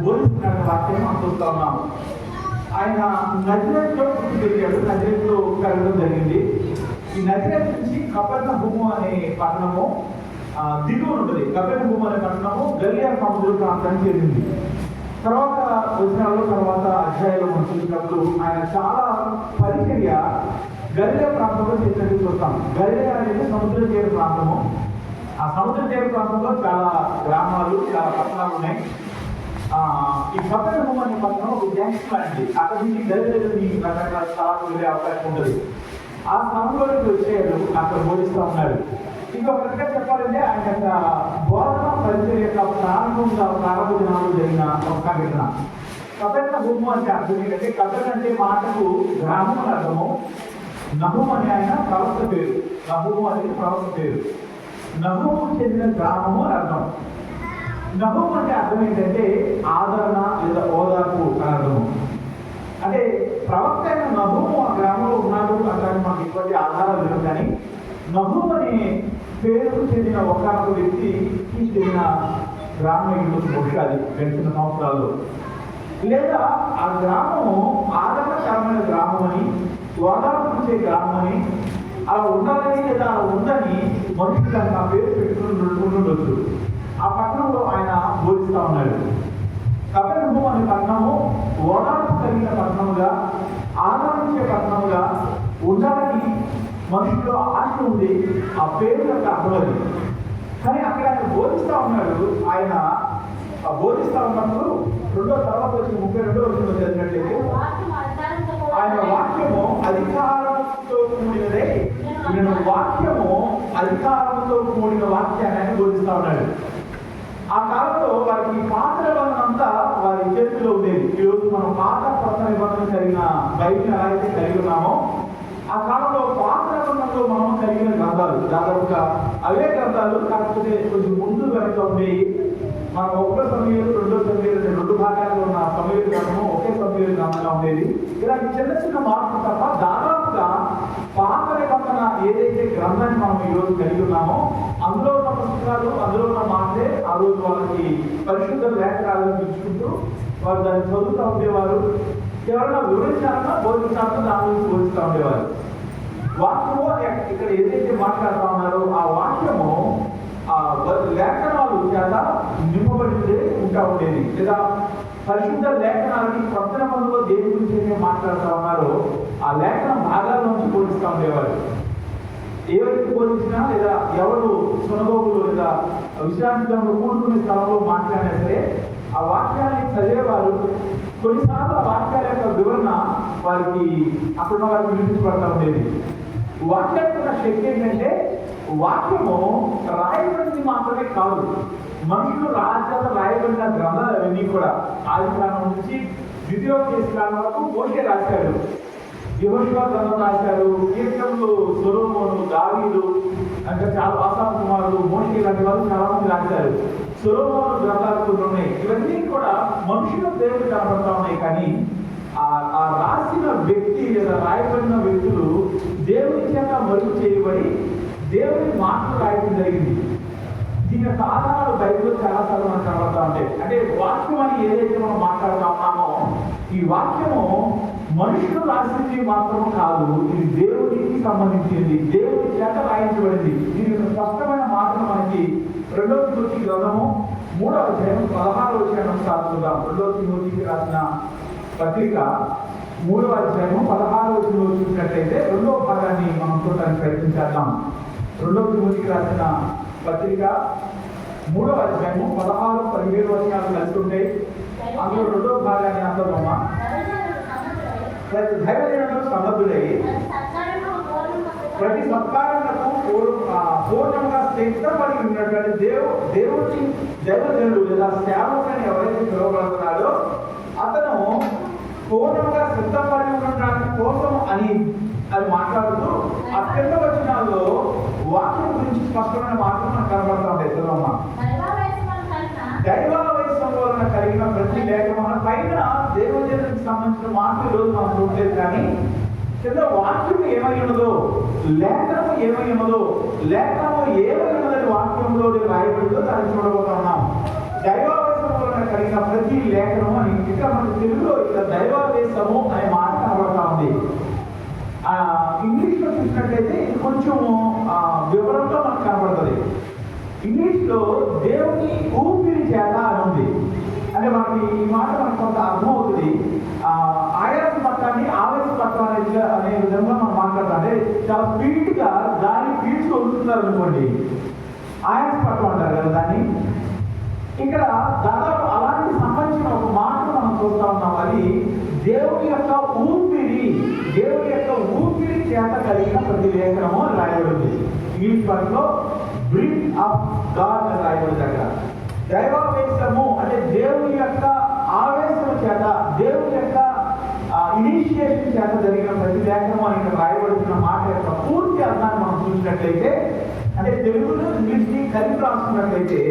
బోధిస్తున్న వాక్యం మనం చూస్తా ఉన్నాం. ఆయన నజరేతులో పుట్టి పెరిగాడు, నజరేతులో పెరగడం జరిగింది. ఈ నజరేతు నుంచి కపెర్నహూము అనే పట్టణము దిగువన ఉంటుంది. కపెర్నహూము అనే పట్టణము గలిలయ సముద్ర ప్రాంతానికి చెందింది. తర్వాత వచనాల్లో తర్వాత అధ్యాయంలో మనం చూసినప్పుడు ఆయన చాలా పరిచర్య గలిలయ ప్రాంతంలో చేసినట్టు చూస్తాం. గలిలయ అనేది సముద్ర తీర ప్రాంతము. ఆ సముద్ర తీర ప్రాంతంలో చాలా గ్రామాలు, చాలా పట్టణాలు ఉన్నాయి. ఈ కపెర్నహూము అనే పట్టణం ఒక జంక్షన్ లాంటిది. అక్కడ నుంచి గలిలయలోని రకరకాల స్థలాలకు వెళ్ళే అవకాశం ఉంటుంది. ఆ స్థలంలోకి వచ్చాడు, అక్కడ బోధిస్తూ ఉన్నాడు. ఇంకొక రకంగా చెప్పాలంటే ఆయన బోధన పరిచర్య యొక్క ప్రారంభ దినాలు జరిగిన ఒక ఘటన. కపెర్నహూము అంటే అర్థం ఏంటంటే, కపెర్ అంటే మాటకు గ్రామం అని అర్థము. నహూము అని ఆయన ప్రవక్త పేరు. నహూము అనేది ప్రవక్త పేరు. నహూము చెందిన గ్రామము అని అర్థం. నహూము అంటే అర్థం ఏంటంటే ఆదరణ లేదా ఓదార్పు అని అర్థము. అంటే ప్రవక్త అయిన నహూము ఆ గ్రామంలో ఉన్నాడు అంటే మనకి ఇటువంటి ఆధారాలు లేవు. కానీ నహూము అనే పేరుకు చెందిన ఒకనొక వ్యక్తికి చెందిన గ్రామం బహుశా అది గడిచిన సంవత్సరాలు. లేదా ఆ గ్రామము ఆదరణకరమైన గ్రామం అని, ఓదార్పుచ్చే గ్రామం అని, అలా ఉండాలని లేదా అలా ఉందని మనుషులు ఆ పేరు పెట్టుకుని ఉండొచ్చు. ఆ పట్టణంలో ఆయన బోధిస్తూ ఉన్నాడు. కపెర్నహూము అనే పట్టణము ఓదార్పు కలిగిన పట్టణముగా, ఆదరించే పట్టణముగా ఉండాలని మనుషుల్లో ఆశ ఉంది. ఆ పేరు యొక్క అర్థమది. కానీ అక్కడ ఆయన బోధిస్తూ ఉన్నాడు. ఆయన బోధిస్తూ ఉన్నప్పుడు తర్వాత వచ్చి 32వ వచనంలో చదివినట్లయితే, ఆయన వాక్యము అధికారంతో కూడినదే. నేను వాక్యము అధికారంతో కూడిన వాక్యాన్ని ఆయన బోధిస్తూ ఉన్నాడు. ఆ కాలంలో వారికి పాత నిబంధనంతా వారి చేతిలో ఉండేది. ఈరోజు మనం పాత కొత్త నిబంధన కలిగిన బైబిల్ ఎలా అయితే కలిగి ఉన్నామో, ఆ కాలంలో పాత నిబంధనలో మనం కలిగిన గ్రంథాలు దాదాపుగా అవే గ్రంథాలు, కాకపోతే కొంచెం ముందు వెనక ఉండేవి. మనం ఒకటో సమయంలో, రెండో సమయంలో, రెండు భాగాల్లో ఉన్న సమయంలో గ్రంథము ఒకే సమయంలో గ్రంథంగా ఉండేది. ఇలాంటి చిన్న చిన్న మార్పులు తప్ప దాదాపుగా పాత నిబంధన ఏదైతే గ్రంథాన్ని మనం ఈరోజు కలిగి ఉన్నామో అందులో ఉన్న పుస్తకాలు, అందులో ఉన్న మాటలే ఆ రోజు వాళ్ళకి పరిశుద్ధ లేఖనాలను పిలుచుకుంటూ వారు దాన్ని చదువుతూ ఉండేవారు. ఎవరైనా వివరించాలన్నా బోధించాలన్నా దాని గురించి బోధిస్తూ ఉండేవారు. వాక్యము ఇక్కడ ఏదైతే మాట్లాడుతూ ఉన్నారో ఆ వాక్యము ఆ లేఖనాలు చేత నింపబడితే ఉంటా ఉండేది. లేదా పరిశుద్ధ లేఖనాలని కొత్త నిబంధనలో దేని గురించి అయితే మాట్లాడుతూ ఉన్నారో ఆ లేఖన భాగాల నుంచి బోధిస్తూ ఉండేవారు. ఎవరికి బోధించినా లేదా ఎవరు సునగోగులు లేదా విశ్రాంతిలో కూడుకునే స్థలంలో మాట్లాడినా సరే ఆ వాక్యాన్ని చదివేవారు. కొన్నిసార్లు ఆ వాక్యాల యొక్క వివరణ వారికి అక్కడ వారికి వినిపించబడతా ఉండేది. వాక్యానికి ఉన్న శక్తి ఏంటంటే, వాక్యము రాయబడింది మాత్రమే కాదు, మనుషులు రాజ్యాలు రాయబడిన గ్రంథాలు అవన్నీ కూడా ఆదికాండం నుంచి ద్వితీయోపదేశకాండం వరకు మోషే రాశాడు. యెహోషువ గ్రంథం రాశారు. కీర్తనలు సొలొమోను, దావీదు, అంటే చాలా ఆసాపు కుమారుడు, మోషే లాంటి వాళ్ళు చాలా మంది రాశారు. సొలొమోను గ్రంథాలు కొన్ని ఉన్నాయి. ఇవన్నీ కూడా మనుషుల పేర్లు కనబడతా ఉన్నాయి. కానీ ఆ రాసిన వ్యక్తి లేదా రాయబడిన వ్యక్తులు దేవుని చేత మరుగు చేయబడి దేవుని మాటలు రాయడం జరిగింది. దీని యొక్క ఆధారాలు బైబిల్లో చాలాసార్లు మనకు కనబడతా ఉంటాయి. అంటే వాక్యం అని ఏదైతే మనం మాట్లాడుతూ ఉన్నామో ఈ వాక్యము మనుషులు రాసింది మాత్రం కాదు, ఇది దేవునికి సంబంధించింది, దేవుని చేత రాయించబడింది. దీనికి స్పష్టమైన మాటలు మనకి 2వ తిమోతి గ్రంథము 3వ అధ్యాయం 16వ వచనం సాధువుగా 2వ తిమోతికి రాసిన పత్రిక 3వ అధ్యాయం 16వ వచనంలో చూసినట్లయితే 2వ భాగాన్ని మనం చూడడానికి ప్రయత్నించేద్దాం. 2వ తిమోతికి రాసిన పత్రిక 3వ అధ్యాయము 16, 17 వచనాలు కలిసి ఉంటాయి. అందులో 2వ భాగాన్ని అంతమమ్మా ధైర్యం సమర్థుడై ప్రతి సత్కారములకు పూర్ణంగా సిద్ధపడి ఉన్నటువంటి దేవుడి దైవజనుడు లేదా సేవకుని ఎవరైతే పిలువబడుతున్నాడో అతను పూర్ణంగా సిద్ధపడి ఉండడానికి కోసం అని అది మాట్లాడుతూ ఆ కింద వచనాల్లో వాక్యం గురించి స్పష్టమైన మాటలు మనకు కనబడతా ఉంటాయి. చదవమ్మా. దైవాల వయసు వలన కలిగిన ప్రతి లేఖన పైన దేవజనుడికి సంబంధించిన మాటలు ఈరోజు మనం చూడలేదు. కానీ కింద వాక్యం ఏమై ఉన్నదో, లేఖనము ఏమై ఉన్నదో, లేఖనము ఏమై ఉన్నదని వాక్యంలో రాయబడిందో దాన్ని చూడబోతున్నాం. దైవాల వయసు వలన కలిగిన ప్రతి లేఖనం అని ఇక్కడ మనకు తెలుగులో ఇక్కడ దైవావేశము అనే మాట కనబడతా ఉంది. ఇంగ్లీష్లో చూసినట్లయితే ఇది కొంచెం వివరంలో మనకు కనబడుతుంది. ఇంగ్లీష్లో దేవుని ఊపిరి చేత అని ఉంది. అంటే మనకి ఈ మాట మనకు కొంత అర్థం అవుతుంది. ఆయాస పత్రాన్ని ఆవేశ పత్రం అనే విధంగా మనం మాట్లాడతాం. అంటే చాలా స్పీడ్గా గాలి పీల్చి వదులుతున్నారు అనుకోండి, ఆయాస పత్రం అంటారు కదా దాన్ని. ఇక్కడ దాదాపు అలాంటి సంబంధించిన ఒక మాట మనం చూస్తా ఉన్నాం. అది దేవుని యొక్క ఊపిరి, దేవుని యొక్క ఊపిరి చేత కలిగిన ప్రతి లేఖనము అని రాయబడింది. ఇంగ్లీష్ వాటిలో బ్రీత్ ఆఫ్ గాడ్ అని రాయబడింది. అక్కడ దైవావేశము అంటే దేవుని యొక్క ఆవేశము చేత, దేవుని యొక్క ఇనిషియేషన్ చేత జరిగిన ప్రతి లేఖనము అని ఇక్కడ రాయబడుతున్న మాట యొక్క పూర్తి అర్థాన్ని మనం చూసినట్లయితే, అంటే తెలుగులో ఇంగ్లీష్ని కలిపి రాసుకున్నట్లయితే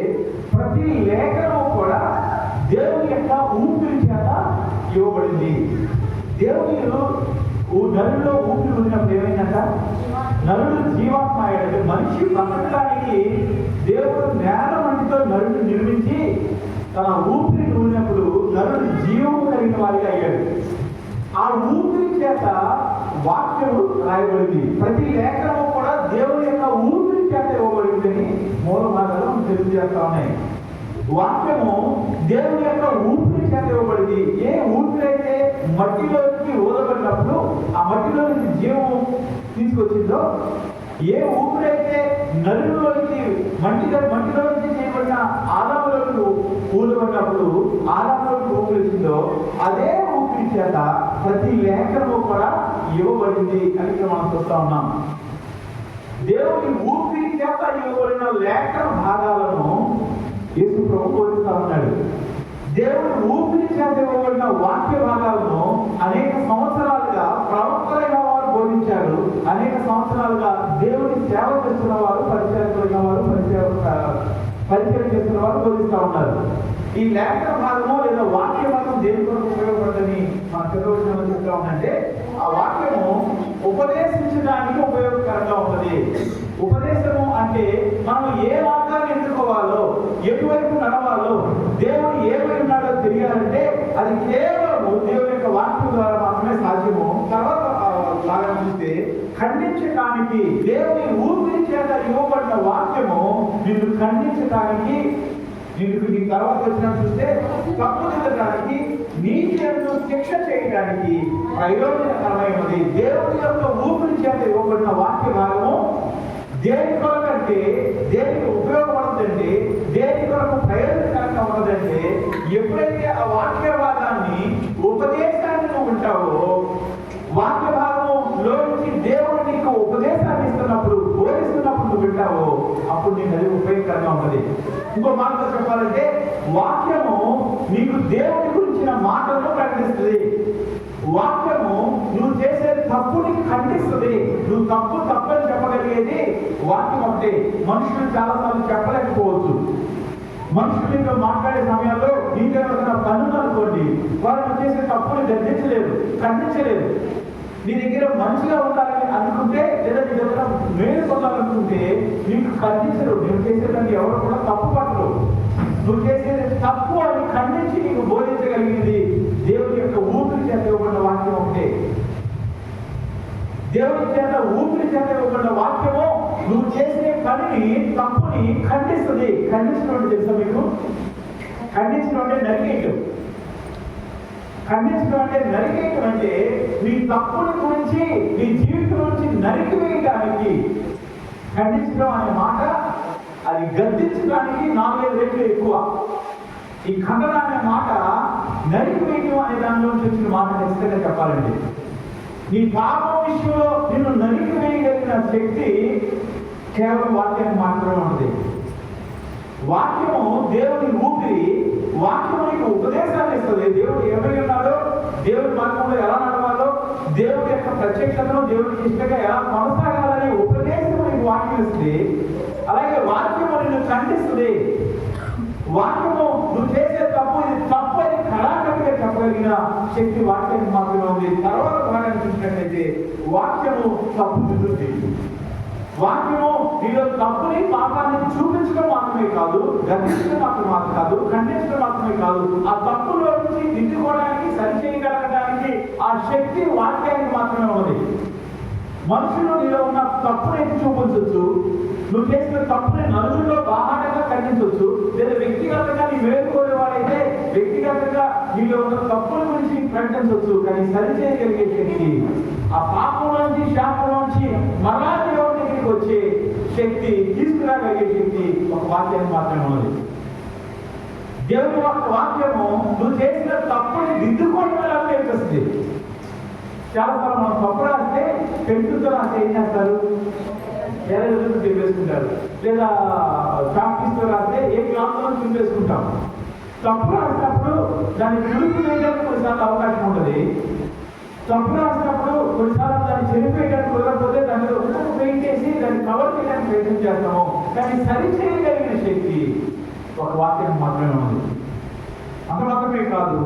ప్రతి లేఖనము కూడా దేవుని యొక్క ఊపిరి చేత ఇవ్వబడింది. దేవుని నరుల్లో ఊపిరి ఉన్నప్పుడు ఏమైందంట, నరుడు జీవాత్మ అయ్యాడు. మనిషి బ్రతకడానికి దేవుడు నేల మంటితో నరుడు నిర్మించి తన ఊపిరి ఊరినప్పుడు నరుడు జీవము కలిగిన వారిగా అయ్యాడు. ఆ ఊపిరి చేత వాక్యము రాయబడింది. ప్రతి లేఖనము కూడా దేవుని యొక్క ఊపిరి చేత ఇవ్వబడిందని మూల భాగాలు మనం తెలియజేస్తా ఉన్నాయి. వాక్యము దేవుని యొక్క ఊపిరి చేత ఇవ్వబడింది. ఏ ఊపిరి అయితే మట్టిలోకి ఊదబడినప్పుడు ఆ మట్టిలో నుంచి జీవం తీసుకొచ్చిందో, ఏ ఊపిరైతే నరులోకి మట్టిలో నుంచి చేయబడిన ఆదాములోకి ఊదబడినప్పుడు ఆదాములోకి ఊపిరి వచ్చిందో, అదే ఊపిరి చేత ప్రతి లేఖనము కూడా ఇవ్వబడింది అని మనం చూస్తా ఉన్నాం. దేవుని ఊపిరి చేత ఇవ్వబడిన లేఖన భాగాలను యేసు ప్రభు బోధిస్తా ఉన్నాడు. దేవుని ఊపిరి చేత ఇవ్వబడిన వాక్య భాగాలను అనేక సంవత్సరాలుగా ప్రవక్తలైన వారు బోధించారు. అనేక సంవత్సరాలుగా దేవుని సేవ చేస్తున్న వారు, పరిచయం చేస్తున్న వారు బోధిస్తూ ఉన్నారు. ఈ లేఖన భాగము లేదా వాక్య భాగం దేని కొరకు ఉపయోగపడుతుంది మన చదువులో చెప్తా ఉందంటే, ఆ వాక్యము ఉపదేశించడానికి ఉపయోగకరంగా ఉంటుంది. ఉపదేశము అంటే మనం ఏ మార్గాన్ని ఎంచుకోవాలో, ఎటువైపు నడవాలో, దేవుడు ఏమై ఉన్నాడో తెలియాలంటే అది కేవలము దేవుని యొక్క వాక్యం ద్వారా మాత్రమే సాధ్యము. తర్వాత లాగా చూస్తే ఖండించడానికి దేవుని ఊపిరి చేత ఇవ్వబడిన వాక్యము నిన్ను ఖండించడానికి, నీ తర్వాత వచ్చిన చూస్తే తప్పు దిద్దడానికి, నీతిని శిక్ష చేయడానికి ప్రయోజనకరమైనది. దేవుని యొక్క ఊపిరి చేత ఇవ్వబడిన వాక్య భాగము దేని కొరకంటే, దేనికి ఉపయోగపడుతుందంటే, దేని కొరకు ప్రయోజనకరంగా ఉన్నదంటే, ఎప్పుడైతే ఆ వాక్య భాగాన్ని ఉపదేశాన్ని నువ్వు ఉంటావో, వాక్య భాగంలో నుంచి దేవుడు నీకు ఉపదేశాన్ని ఇస్తున్నప్పుడు, బోధిస్తున్నప్పుడు నువ్వు వింటావో, అప్పుడు నీకు అది ఉపయోగకరంగా ఉంటుంది. ఇంకో మాటలో చెప్పాలంటే, వాక్యము నీకు దేవుని గురించిన మాటలను ప్రకటిస్తుంది. వాక్యము నువ్వు చేసే తప్పుని ఖండిస్తుంది. నువ్వు తప్పని చెప్పగలిగేది వాక్యం ఒకటే. మనుషులు చాలాసార్లు చెప్పలేకపోవచ్చు. మనుషులు ఇంకా మాట్లాడే సమయాల్లో నీకేమైనా పనులు అనుకోండి, వాళ్ళు చేసే తప్పుని గర్జించలేదు, ఖండించలేదు. నీ దగ్గర మంచిగా ఉండాలని అనుకుంటే, లేదా నీ దగ్గర మేలు పొందాలనుకుంటే నీకు ఖండించరు. నువ్వు చేసేదాన్ని ఎవరు కూడా తప్పు పట్టరు. నువ్వు చేసేది తప్పు అని ఖండించి నీకు బోధించగలిగింది దేవుని యొక్క ఊపిరి చేత ఇవ్వబడిన వాక్యం ఒకటే. దేవుని చేత ఊపిరి చేత ఇవ్వబడిన వాక్యము నువ్వు చేసే పనిని, తప్పుని ఖండిస్తుంది. ఖండించడం తెలుసా మీకు? ఖండించడం అంటే నరికేయటం. ఖండించడం అంటే నరికేయటం అంటే నీ తప్పుని గురించి, నీ జీవితం నుంచి నరికివేయడానికి. ఖండించడం అనే మాట అది గద్దించడానికి 4-5 రెట్లు ఎక్కువ. ఈ ఖండన అనే మాట నరికివేయటం అనే దానిలో వచ్చిన మాట ఖచ్చితంగా చెప్పాలండి. నీ పాపం విషయంలో నిన్ను నరికివేయగలిగిన శక్తి కేవలం వాక్యానికి మాత్రమే ఉంటుంది. వాక్యము దేవుని ఊపిరి. వాక్యము నీకు ఉపదేశాన్ని ఇస్తుంది. దేవుడు ఏమై ఉన్నాడో, దేవుడి మార్గంలో ఎలా నడవాలో, దేవుడి యొక్క ప్రత్యక్షతను దేవుడికి ఇష్టంగా ఎలా కొనసాగాలనే ఉపదేశము నీకు వాక్యం ఇస్తుంది. అలాగే వాక్యము నిన్ను ఖండిస్తుంది. వాక్యము నువ్వు చేసే తప్పు, ఇది తప్పు అని కళాకటిగా చెప్పగలిగిన శక్తి వాక్యానికి మాత్రమే ఉంది. తర్వాత భాగాన్ని చూసినట్లయితే వాక్యము తప్పు దిద్దుతుంది. వాక్యము నీలో తప్పుని పాపాన్ని చూపించడం మాత్రమే కాదు, గర్తించడం మాత్రమే కాదు, ఖండించడం మాత్రమే కాదు, ఆ తప్పులో నుంచి దిద్దుకోవడానికి, సరిచేయగలగడానికి ఆ శక్తి వాక్యానికి మాత్రమే ఉన్నది. మనుషులు నీలో ఉన్న తప్పుని చూపించవచ్చు, నువ్వు చేసిన తప్పుని నలుగురిలో బాహాటంగా ఖండించవచ్చు, లేదా వ్యక్తిగతంగా నీ వేడుకోలేవాడైతే వ్యక్తిగతంగా నీలో ఉన్న తప్పుల గురించి ప్రకటించవచ్చు. కానీ సరిచేయగలిగే శక్తి, ఆ పాపం నుంచి శాపం నుంచి మరలా దేవుడి దగ్గరికి వచ్చే శక్తి, తీసుకురాగలిగే శక్తి ఒక వాక్యానికి మాత్రమే ఉన్నది. దేవుని యొక్క వాక్యము నువ్వు చేసిన తప్పుని దిద్దుకోవడం ఎలా నేర్పిస్తుంది. చాలాసార్లు మనం తప్పు రాస్తే పెన్సిల్తో రాస్తే ఏం చేస్తారు, ఎర్రతో తిప్పేసుకుంటారు, లేదా చాక్పీస్తో రాస్తే ఏ క్లాస్తో తిప్పేసుకుంటాం. తప్పు రాసినప్పుడు దాన్ని తుడుపు వేయడానికి కొన్నిసార్లు అవకాశం ఉంటుంది. తప్పు రాసినప్పుడు కొన్నిసార్లు దాన్ని చెరిపేయడానికి కుదరకపోతే దాన్ని ఒక్కొక్క పెయింట్ చేసి దాన్ని కవర్ చేయడానికి ప్రయత్నం చేస్తాము. కానీ సరి చేయగలిగిన శక్తి ఒక వాక్యానికి మాత్రమే ఉంది. అంత మాత్రమే కాదు,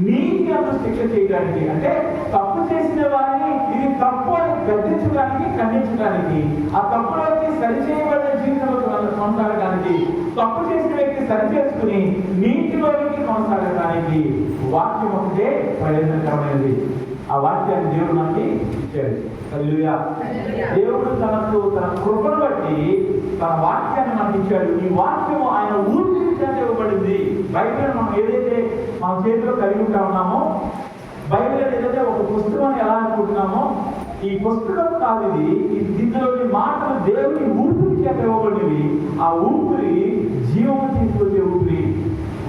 నీతి అంత శిక్ష చేయడానికి, అంటే తప్పు చేసిన వారిని ఇది తప్పు అని గద్దించడానికి, ఖండించడానికి, ఆ తప్పులోకి సరిచేయబడిన జీవితంలో కొనసాగడానికి, తప్పు చేసిన వ్యక్తి సరిచేసుకుని నీతిలోనికి కొనసాగడానికి వాక్యం ఒకటే ప్రయోజనకరమైనది. ఆ వాక్యాన్ని దేవుడు మనకి ఇచ్చాడు. హల్లెలూయా. దేవుడు తనకు తన కృపను బట్టి తన వాక్యాన్ని మనకి ఇచ్చాడు. ఈ వాక్యము ఆయన ఊరికి ఇవ్వబడింది. బైబిల్ మనం ఏదైతే మన చేతిలో కలిగి ఉంటా ఉన్నామో, బైబిల్ ఏదైతే ఒక పుస్తకం ఎలా అనుకుంటున్నామో, ఈ పుస్తకం కాదు ఇది. దీనిలోని మాటలు దేవుని ఊపిరి చేత ఇవ్వబడినవి. ఆ ఊపిరి జీవం తీసుకొచ్చే ఊపిరి.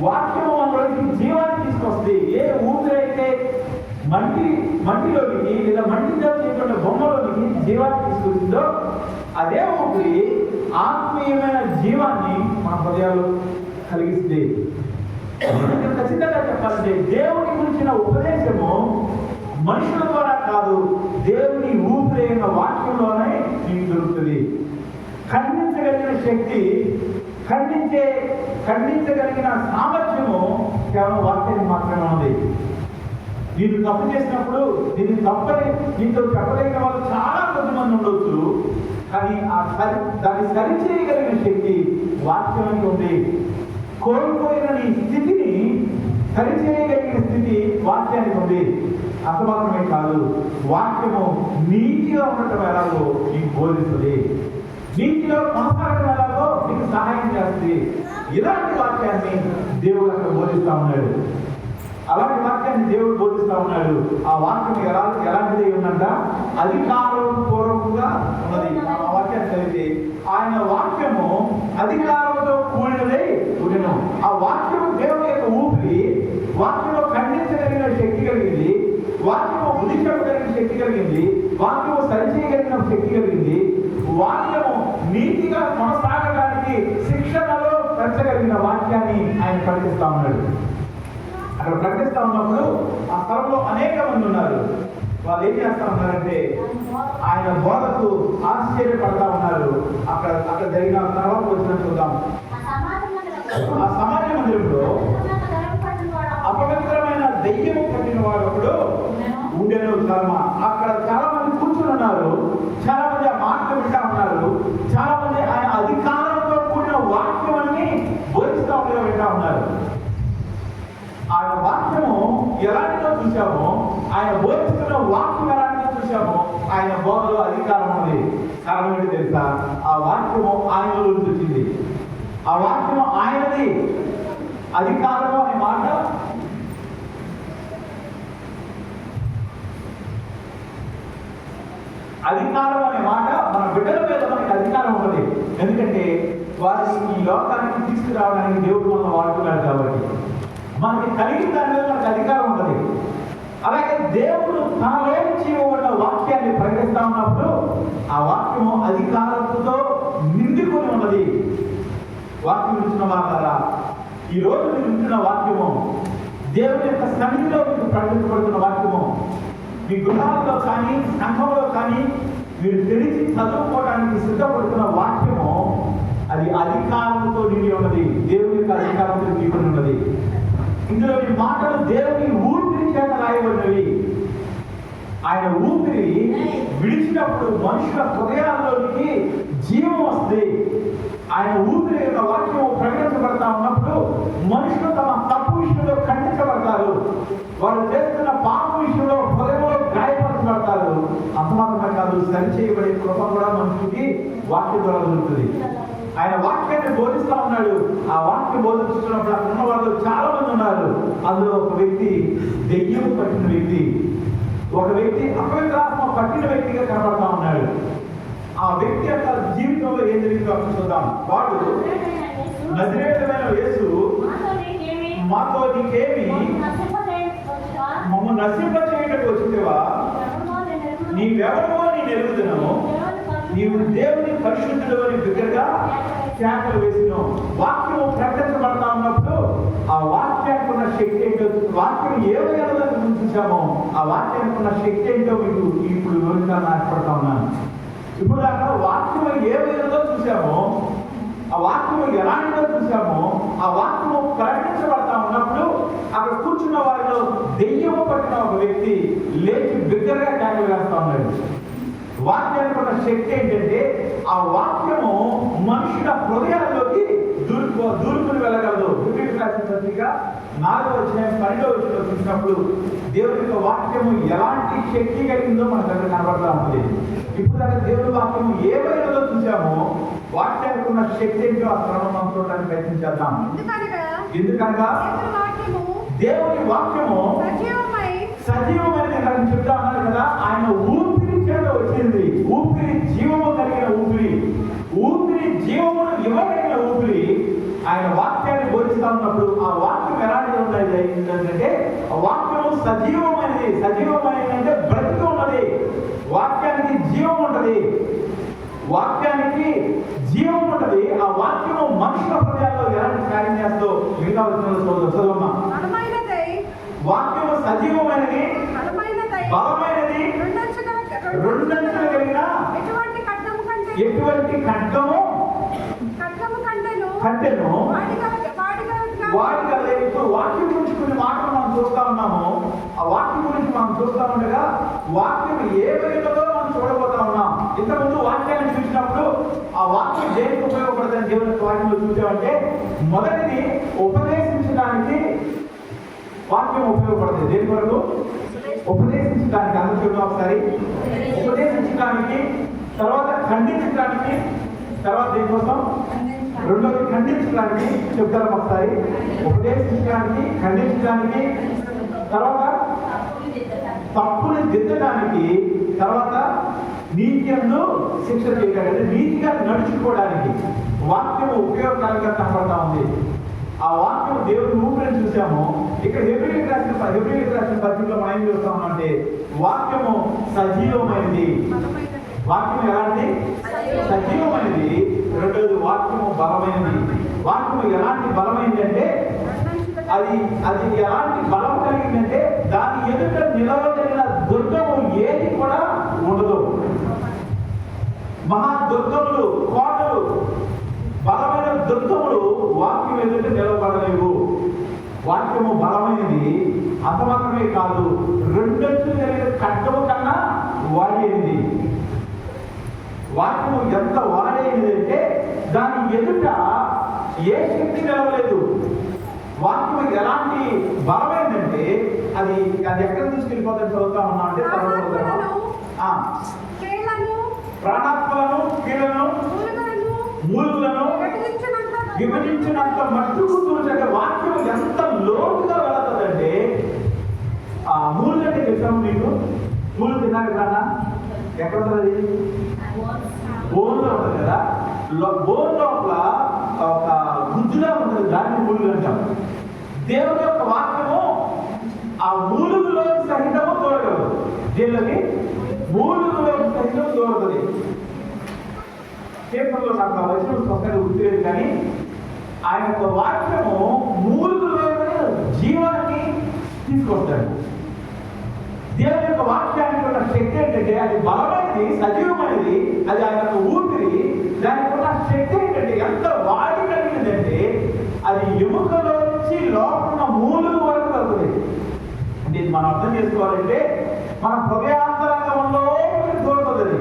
వాక్యము మనలోకి జీవాన్ని తీసుకొస్తుంది. ఏ ఊపిరి అయితే మట్టిలోనికి లేదా మట్టితో చేయబడిన బొమ్మలోనికి జీవాన్ని తీసుకొచ్చిందో, అదే ఊపిరి ఆత్మీయమైన జీవాన్ని మన హృదయాలు కలిగిస్తుంది. ఖచ్చితంగా చెప్పాలంటే దేవుని గురించిన ఉపదేశము మనుషుల ద్వారా కాదు, దేవుని ఊపిరైన వాక్యంలోనే నీకు దొరుకుతుంది. ఖండించగలిగిన శక్తి, ఖండించగలిగిన సామర్థ్యము కేవలం వాక్యానికి మాత్రమే ఉంది. నీకు తప్పు చేసినప్పుడు దీన్ని తప్పని నీతో చెప్పలేని వాళ్ళు చాలా కొద్దిమంది ఉండొచ్చు. కానీ దాన్ని సరిచేయగలిగిన శక్తి వాక్యానికి ఉంది. కోల్పోయిన నీ స్థితిని సరిచేయగలిగిన స్థితి వాక్యానికి ఉంది. అంత మాత్రమే కాదు, వాక్యము నీతిగా ఉండటం ఎలాగో నీకు బోధిస్తుంది, నీతిలో కొనసాగడం ఎలాగో నీకు సహాయం చేస్తుంది. ఇలాంటి వాక్యాన్ని దేవుడు అక్కడ బోధిస్తా ఉన్నాడు. అలాంటి వాక్యాన్ని దేవుడు బోధిస్తా ఉన్నాడు. ఆ వాక్యం ఎలాంటిది ఉందంట, అధికారపూర్వకంగా ఉన్నది. ఆ వాక్యాన్ని చదివితే ఆయన వాక్యము అధికారంతో కూడినదే కూడిన. ఆ వాక్యము దేవుని యొక్క ఊపిరి. వాక్యంలో ఖండించగలిగిన శక్తి కలిగింది, వాక్యము బుద్ధి చెప్పగలిగిన శక్తి కలిగింది, వాక్యము సరిచేయగలిగిన శక్తి కలిగింది, వాక్యము నీతిగా కొనసాగడానికి శిక్షణలో పెంచగలిగిన వాక్యాన్ని ఆయన ప్రకటిస్తా ఉన్నాడు. అక్కడ ప్రకటిస్తా ఉన్నప్పుడు ఆ స్థలంలో అనేక మంది ఉన్నారు. వాళ్ళు ఏం చేస్తా ఉన్నారంటే ఆయన బోధకు ఆశ్చర్యపడతా ఉన్నారు. అక్కడ జరిగిన తర్వాత వచ్చిన చూద్దాం. ఆ సమాజ మందిరంలో అపవిత్రమైన దెయ్యము పట్టిన వాడు ఒకడు ఉండేను. అక్కడ చాలా మంది కూర్చుని ఉన్నారు. చాలా మంది ఆ మాటలు వింటా ఉన్నారు. చాలా మంది ఆయన అధికారంతో కూడిన వాక్యాన్ని బోధిస్తా ఉండగా వింటా ఉన్నారు. ఆయన వాక్యము ఎలాంటిదో చూసామో, ఆయన బోధిస్తున్న వాక్యం ఎలాంటిదో చూసామో, ఆయన బోధలో అధికారం ఉంది. కారణం ఏంటి తెలుసా? ఆ వాక్యము ఆయనలో నుంచి వచ్చింది. ఆ వాక్యము ఆయనది. అధికారము అనే మాట మన బిడ్డల మీద మనకి అధికారం ఉంటుంది. ఎందుకంటే వారిని ఈ లోకానికి తీసుకురావడానికి దేవుడు మనం వాడుతున్నాడు కాబట్టి మనకి కలిగిన దాని మీద మనకు అధికారం ఉంటుంది. అలాగే దేవుడు తనలో నుంచి ఉన్న వాక్యాన్ని ప్రకటిస్తా ఉన్నప్పుడు ఆ వాక్యము అధికారంతో నిండుకొని ఉన్నది. వాక్యం ఇచ్చిన వాళ్ళ ఈ రోజు మీరు ఉంటున్న వాక్యము, దేవుని యొక్క సన్నిధిలో మీకు ప్రకటించబడుతున్న వాక్యము, మీ గృహాల్లో కానీ సంఘంలో కానీ మీరు తెరిచి చదువుకోవడానికి సిద్ధపడుతున్న వాక్యము, అది అధికారంతో నిండి ఉన్నది. దేవుని యొక్క అధికారంతో నిండి ఉన్నది. ఇందులో ఈ మాటలు దేవుని ఊపిరి చేత రాయబడినవి. ఆయన ఊపిరి విడిచినప్పుడు మనుషుల హృదయాల్లోనికి జీవం వస్తుంది. ఆయన ఊపిరి యొక్క వాక్యం ప్రకటించబడతా ఉన్నప్పుడు మనుషులు తమ తప్పు విషయంలో ఖండించబడతారు, వారు చేస్తున్న పాప విషయంలో హృదయంలో గాయపరచబడతారు. అంత మాత్రమే కాదు, సరిచేయబడే కృప కూడా మనుషులకి వాక్యం ద్వారా దొరుకుతుంది. ఆయన వాక్యాన్ని బోధిస్తా ఉన్నాడు. ఆ వాక్యం బోధిస్తున్నప్పుడు అక్కడ ఉన్న వాళ్ళు చాలా మంది ఉన్నారు. అందులో ఒక వ్యక్తి దెయ్యం పట్టిన వ్యక్తి, ఒక వ్యక్తి అపవిత్రాత్మ పట్టిన వ్యక్తిగా కనబడతా ఉన్నాడు. ఆ వ్యక్తి యొక్క జీవితంలో ఏం జరిగిందో అక్కడ చూద్దాం. వాడు నజరేయుడైన యేసు, మాతో నీకేమి, మమ్మల్ని నశింపచేయుటకు వచ్చినవా, నీవెవరో నేను ఎరుగుదును, నీవు దేవుని పరిశుద్ధుడు అని బిగ్గరగా కేకలు వేసినావు. వాక్యం ప్రకటించబడతా ఉన్నప్పుడు ఆ వాక్యానికి ఉన్న శక్తి ఏంటో, వాక్యం ఏమైనా చూసామో ఆ వాక్యానికి ఉన్న శక్తి ఏంటో మీకు ఇప్పుడు వివరించాలని ఆశపడతా ఉన్నాను. ఇప్పుడు దాకా వాక్యం ఏమైనా చూసామో, ఆ వాక్యం ఎలాంటిదో చూసామో, ఆ వాక్యము ప్రకటించబడతా ఉన్నప్పుడు అక్కడ కూర్చున్న వారిలో దెయ్యము పట్టిన ఒక వ్యక్తి లేచి బిగ్గరగా కేకలు వేస్తా ఉన్నాడు. వాక్యానికి ఉన్న శక్తి ఏంటంటే ఆ వాక్యము మనుషుల హృదయాల్లోకి దూరుకుని వెళ్ళగలదు. రాసిన పత్రిక 4వ అధ్యాయం 12వ వచనంలో చూసినప్పుడు దేవుని యొక్క వాక్యము ఎలాంటి శక్తి కలిగిందో మనకు అక్కడ కనబడతా ఉంటుంది. ఇప్పుడు దాకా దేవుని వాక్యము ఏమైనా చూసామో వాక్యానికి ఉన్న శక్తి ఏంటో ఆ స్థలంలో మనం చూడడానికి ప్రయత్నించేద్దాం. ఎందుకనగా దేవుని వాక్యము సజీవమైన చెప్తా ఉన్నారు కదా, ఆయన ఊపిరి చేత వచ్చింది. ఊపిరి జీవము కలిగిన ఊపిరి, ఊపిరి జీవమును ఇవ్వగలిగిన ఊపిరి. ఆయన వాక్యాన్ని బోధిస్తా ఉన్నప్పుడు ఆ వాక్యం ఎలాంటిది ఉన్నది ఏంటంటే ఆ వాక్యము సజీవమైనది. సజీవమైనది అంటే బ్రతికి ఉన్నది. వాక్యానికి జీవం ఉంటది, వాక్యానికి జీవం ఉంటది. ఆ వాక్యము మనుషుల హృదయాల్లో ఎలాంటి కార్యం చేస్తో మిగతా చదువుమా. వాక్యము సజీవమైనది, బలమైనది, రెండంచులు కలిగిన ఎటువంటి ఖడ్గము కంటెను వాడి. ఇప్పుడు వాక్యం గురించి కొన్ని మాటలు మనం చూస్తా ఉన్నాము. ఆ వాక్యం గురించి మనం చూస్తా ఉండగా వాక్యం ఏ విధంగా మనం చూడబోతా ఉన్నాం. ఇంతకుముందు వాక్యాన్ని చూసినప్పుడు ఆ వాక్యం దేనికి ఉపయోగపడుతుందని దేవుని వాక్యంలో చూసామంటే, మొదటిది ఉపదేశించడానికి వాక్యం ఉపయోగపడుతుంది. దేని వరకు? ఉపదేశించడానికి. అందరూ చూద్దాం ఒకసారి. ఉపదేశించడానికి, తర్వాత ఖండించడానికి, తర్వాత దేనికోసం? రెండోది ఖండించడానికి. చెప్తారు ఒకసారి. ఉపదేశించడానికి, ఖండించడానికి, తర్వాత తప్పుని దిద్దడానికి, తర్వాత నీతియందు శిక్ష చేయడానికి, నీతిగా నడుచుకోవడానికి వాక్యం ఉపయోగకరంగా కనబడతా ఉంది. ఆ వాక్యం దేవుని ఊపిరిని చూసాము. ఇక్కడ హెబ్రీయులకు రాసిన పత్రికలో మనం ఏం చూస్తా ఉన్నామంటే వాక్యము సజీవమైనది. వాక్యం ఎలాంటి? సజీవమైనది. రెండోది వాక్యము బలమైనది. వాక్యము ఎలాంటి బలమైనది అంటే అది ఎలాంటి బలం కలిగిందంటే దాని ఎదుట నిలవదగిన దుర్గము ఏది కూడా ఉండదు. మహాదుర్గములు, కోటలు, బలమైన దుర్గములు వాక్యం ఎదుట నిలబడలేవు. వాక్యము బలమైనది. అంత మాత్రమే కాదు, రెండంచులు కలిగిన ఖడ్గము కన్నా వాడేది. వాక్యము ఎంత వాడేది అంటే దాని ఎదుట ఏ శక్తి నిలవలేదు. వాక్యం ఎలాంటి బలమైందంటే అది ఎక్కడ తీసుకెళ్ళిపోతుంది చదువుతా ఉన్నా అంటే ప్రాణాత్మలను, కీళ్లను, మూలుగులను విభజించినంత మట్టుకు చూసే వాక్యం ఎంత లోతుగా వెళుతుందంటే మూలు అంటే తెలుసాము మీకు? మూలు తిన్నాక కదా ఎక్కడ ఉంటుంది? బోన్లో ఉంటుంది కదా. బోన్ లోపల ఒక గుజ్జులా ఉంటుంది, దాన్ని మూలుగు అంటాం. దేవుని యొక్క వాక్యము ఆ మూలుగులో సహితము తోడగలదు. దీనిలోకి మూలుగులో సహితం తోడుతుంది. పేపర్లో నాకు ఆ వచనం స్పష్టంగా గుర్తులేదు, కానీ ఆయన యొక్క వాక్యము మూలుగులో జీవాన్ని తీసుకొస్తాడు. దేవుని యొక్క వాక్యానికి ఉన్న శక్తి ఏంటంటే అది బలమైనది, సజీవమైనది. అది ఆయన యొక్క ఊపిరి. దానికి ఉన్న శక్తి ఏంటంటే ఎంత వాడి కలిగిందంటే అది ఎముకలో నుంచి లోపల మూలుగు వరకు వెళ్తుంది. అంటే ఇది మనం అర్థం చేసుకోవాలంటే మన హృదయాంతరంగంలో దూరపడుతుంది.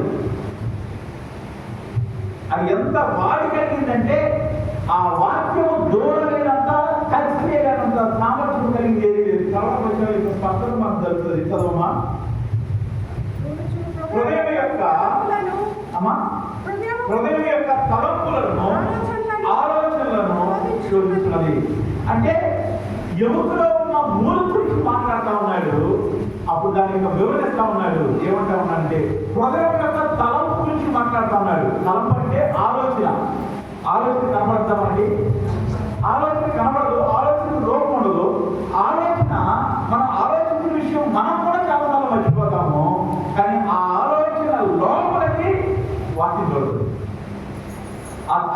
అది ఎంత వాడి కలిగిందంటే ఆ వాక్యము దూరమైనంత టచ్ చేయలేనంత సామర్థ్యం కలిగింది ఏది లేదు. తర్వాత వచ్చిన యొక్క స్పష్టత మనకు జరుగుతుంది. చదవమా. హృదయం యొక్క హృదయం యొక్క తలంపులను ఆలోచనలను శోధించున్నది. అంటే ఎముకలో ఉన్న మూల గురించి మాట్లాడుతూ ఉన్నాడు. అప్పుడు దాని యొక్క వివరిస్తా ఉన్నాడు. ఏమంటా ఉన్నాడంటే హృదయం యొక్క తలంపు గురించి మాట్లాడుతూ ఉన్నాడు. తలంపు అంటే ఆలోచన. ఆలోచన కనబడతామండి. ఆలోచన కనబడదు, ఆలోచన రూపం ఉండదు. ఆలోచన మనం ఆలోచించిన విషయం మనం కూడా చాలా సార్లు మర్చిపోతాము. కానీ ఆ ఆలోచన లోపలికి వాక్యం చూడదు.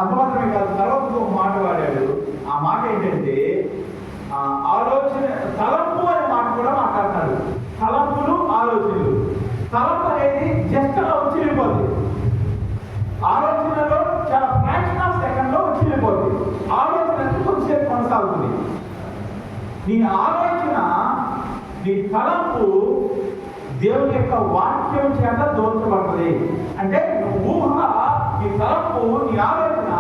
అంత మాత్రమే కాదు, తర్వాత ఒక మాట వాడాడు. ఆ మాట ఏంటంటే ఆలోచన తలంపు అనే మాట కూడా మాట్లాడతాడు. తలంపులు ఆలోచనలు. తలంపు అనేది జస్ట్ అలా వచ్చి వెళ్ళిపోతుంది. ఆలోచనలో చాలా ఫ్రాక్షన్ ఆఫ్ సెకండ్ లో వచ్చి వెళ్ళిపోతుంది. ఆలోచన కొంచెంసేపు కొనసాగుతుంది. నీ ఆలోచన, నీ తలంపు దేవుని యొక్క వాక్యం చేత దోచబడుతుంది. అంటే ఊహ, నీ తలంపు, నీ ఆలోచన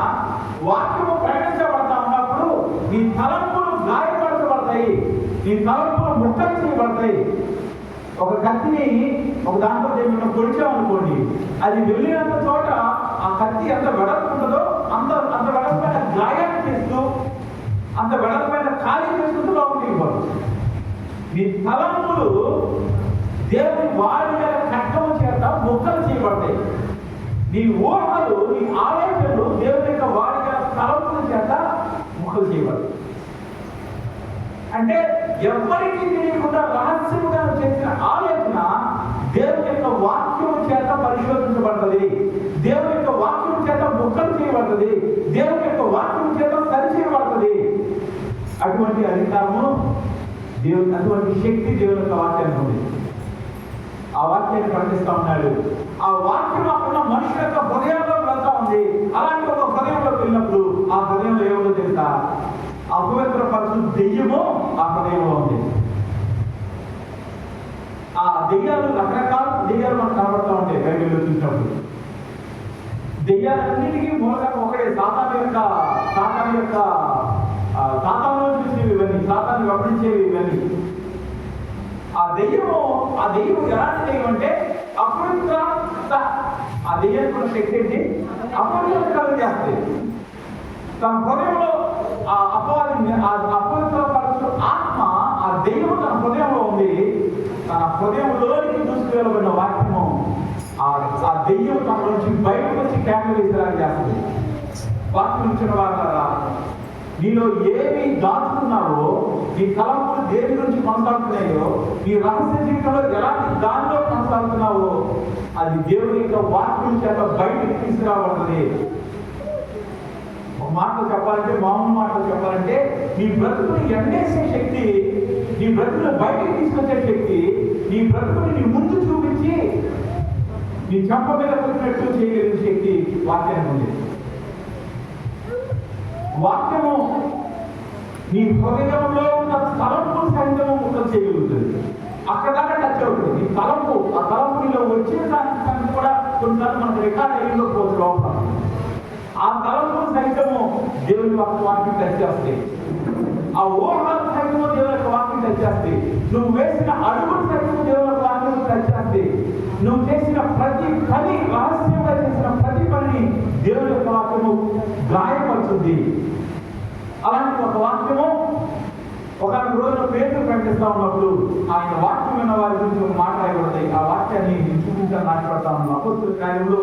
వాక్యము ప్రకటించబడతా ఉన్నప్పుడు నీ తలంపులు గాయపరచబడతాయి, నీ తలంపులు ముక్కలు చేయబడతాయి. ఒక కత్తిని ఒక దాంట్లో ఏమైనా పొడిచామనుకోండి, అది వెళ్ళినంత చోట ఆ కత్తి ఎంత వెడల్పు ఉంటుందో అంత వెడల్పైన గాయాన్ని చేస్తూ, అంత వెడల్పైన ఖాళీ చేస్తూ లోపలికి పోతుంది. నీ తలంపులు దేవుని వాడి కట్టము చేత ముక్కలు చేయబడతాయి. నీ ఊహలు, నీ ఆలోచనలు దేవుని యొక్క వాడి తలంపుల చేత ముక్కలు చేయబడతాయి. అంటే ఎవరికి తెలియకుండా రహస్యముగా చేసిన ఆలోచన దేవుని యొక్క వాక్యం చేత పరిశోధించబడుతుంది. దేవుని యొక్క వాక్యం చేత ముక్కలు చేయబడుతుంది. దేవుని యొక్క వాక్యం చేత సరిచేయబడుతుంది. అటువంటి అధికారము దేవుని, అటువంటి శక్తి దేవుని యొక్క వాక్యానికి ఉంది. ఆ వాక్యాన్ని ప్రకటిస్తా ఉన్నాడు. ఆ వాక్యం అక్కడ మనుషుల యొక్క హృదయంలో వెళ్తా ఉంది. అలాంటి ఒక హృదయంలోకి వెళ్ళినప్పుడు ఆ హృదయంలో ఏమో తెలుసా, అపవిత్ర పరచు దెయ్యము ఆ హృదయంలో ఉంది. ఆ దెయ్యాలు, రకరకాల దెయ్యాలు మనకు కనబడతా ఉంటాయి బైబిల్లో చూసినప్పుడు. దెయ్యాలన్నిటికీ మూలకం ఒకటే, సాతానులో చూసేవి ఇవన్నీ, సాతాన్ని వెంబడించేవి ఇవన్నీ. ఆ దెయ్యం ఎలాంటి దెయ్యం అంటే అపవిత్రత. ఆ దెయ్యానికి శక్తి ఏంటి? అపవిత్రత కలిగేస్తుంది. తన హృదయంలో ఆ అపవాదిని, ఆ అపవిత్రపరచు ఆత్మ, ఆ దెయ్యం తన హృదయంలో ఉంది. తన హృదయంలోనికి దూసుకువెళ్ళబడిన వాక్యము ఆ దెయ్యం తన నుంచి బయటకు వచ్చి క్యాన్లు వేసేలాగా చేస్తుంది. వాక్యం ఇచ్చిన వారా, నీలో ఏమి దాచుకున్నావో, నీ తలంపులు దేని గురించి కొనసాగుతున్నాయో, నీ రహస్య జీవితంలో ఎలాంటి దానిలో కొనసాగుతున్నావో, అది దేవుని యొక్క వాక్యం చేత బయటకు తీసుకురాబడుతుంది. ఒక మాటలు చెప్పాలంటే, మామూలు మాటలు చెప్పాలంటే, నీ బ్రతుకుని ఎండేసే శక్తి, నీ బ్రతుకుని బయటకు తీసుకొచ్చే శక్తి, నీ బ్రతుకుని నీ ముందు చూపించి నీ చెంప మీద కొట్టినట్టు చేయగలిగిన శక్తి వాక్యానికి ఉంది. వాక్యము నీ హృదయంలో ఉన్న తలంపు సైతం ముక్కలు చేయగలుగుతుంది. అక్కడ దాకా టచ్ అవుతుంది. నీ తలంపు, ఆ తలంపు నీలో వచ్చిన దానికి కూడా కొన్నిసార్లు మనకు రికార్డ్ అయ్యిండకపోవచ్చు లోపల. ఆ తలంపు సైతము దేవుని వాక్యం టచ్ చేస్తాయి. ఆ ఊహలు సైతము దేవుని యొక్క వాక్యం టచ్ చేస్తాయి. నువ్వు వేసిన అడుగులు సైతము దేవుని యొక్క వాక్యం టచ్ చేస్తాయి. నువ్వు చేసిన ప్రతి పని, రహస్యంగా చేసిన ప్రతి పనిని దేవుని యొక్క వాక్యము గాయపరుస్తుంది. అలాంటి ఒక వాక్యము ఒక రోజున పేతురు ప్రకటిస్తా ఉన్నప్పుడు ఆయన వాక్యం విన్న వారి గురించి ఒక మాట రాయబడతాయి. ఆ వాక్యాన్ని చూపించాలని నాటపడతా ఉన్నాం. అపోస్తుల కార్యములు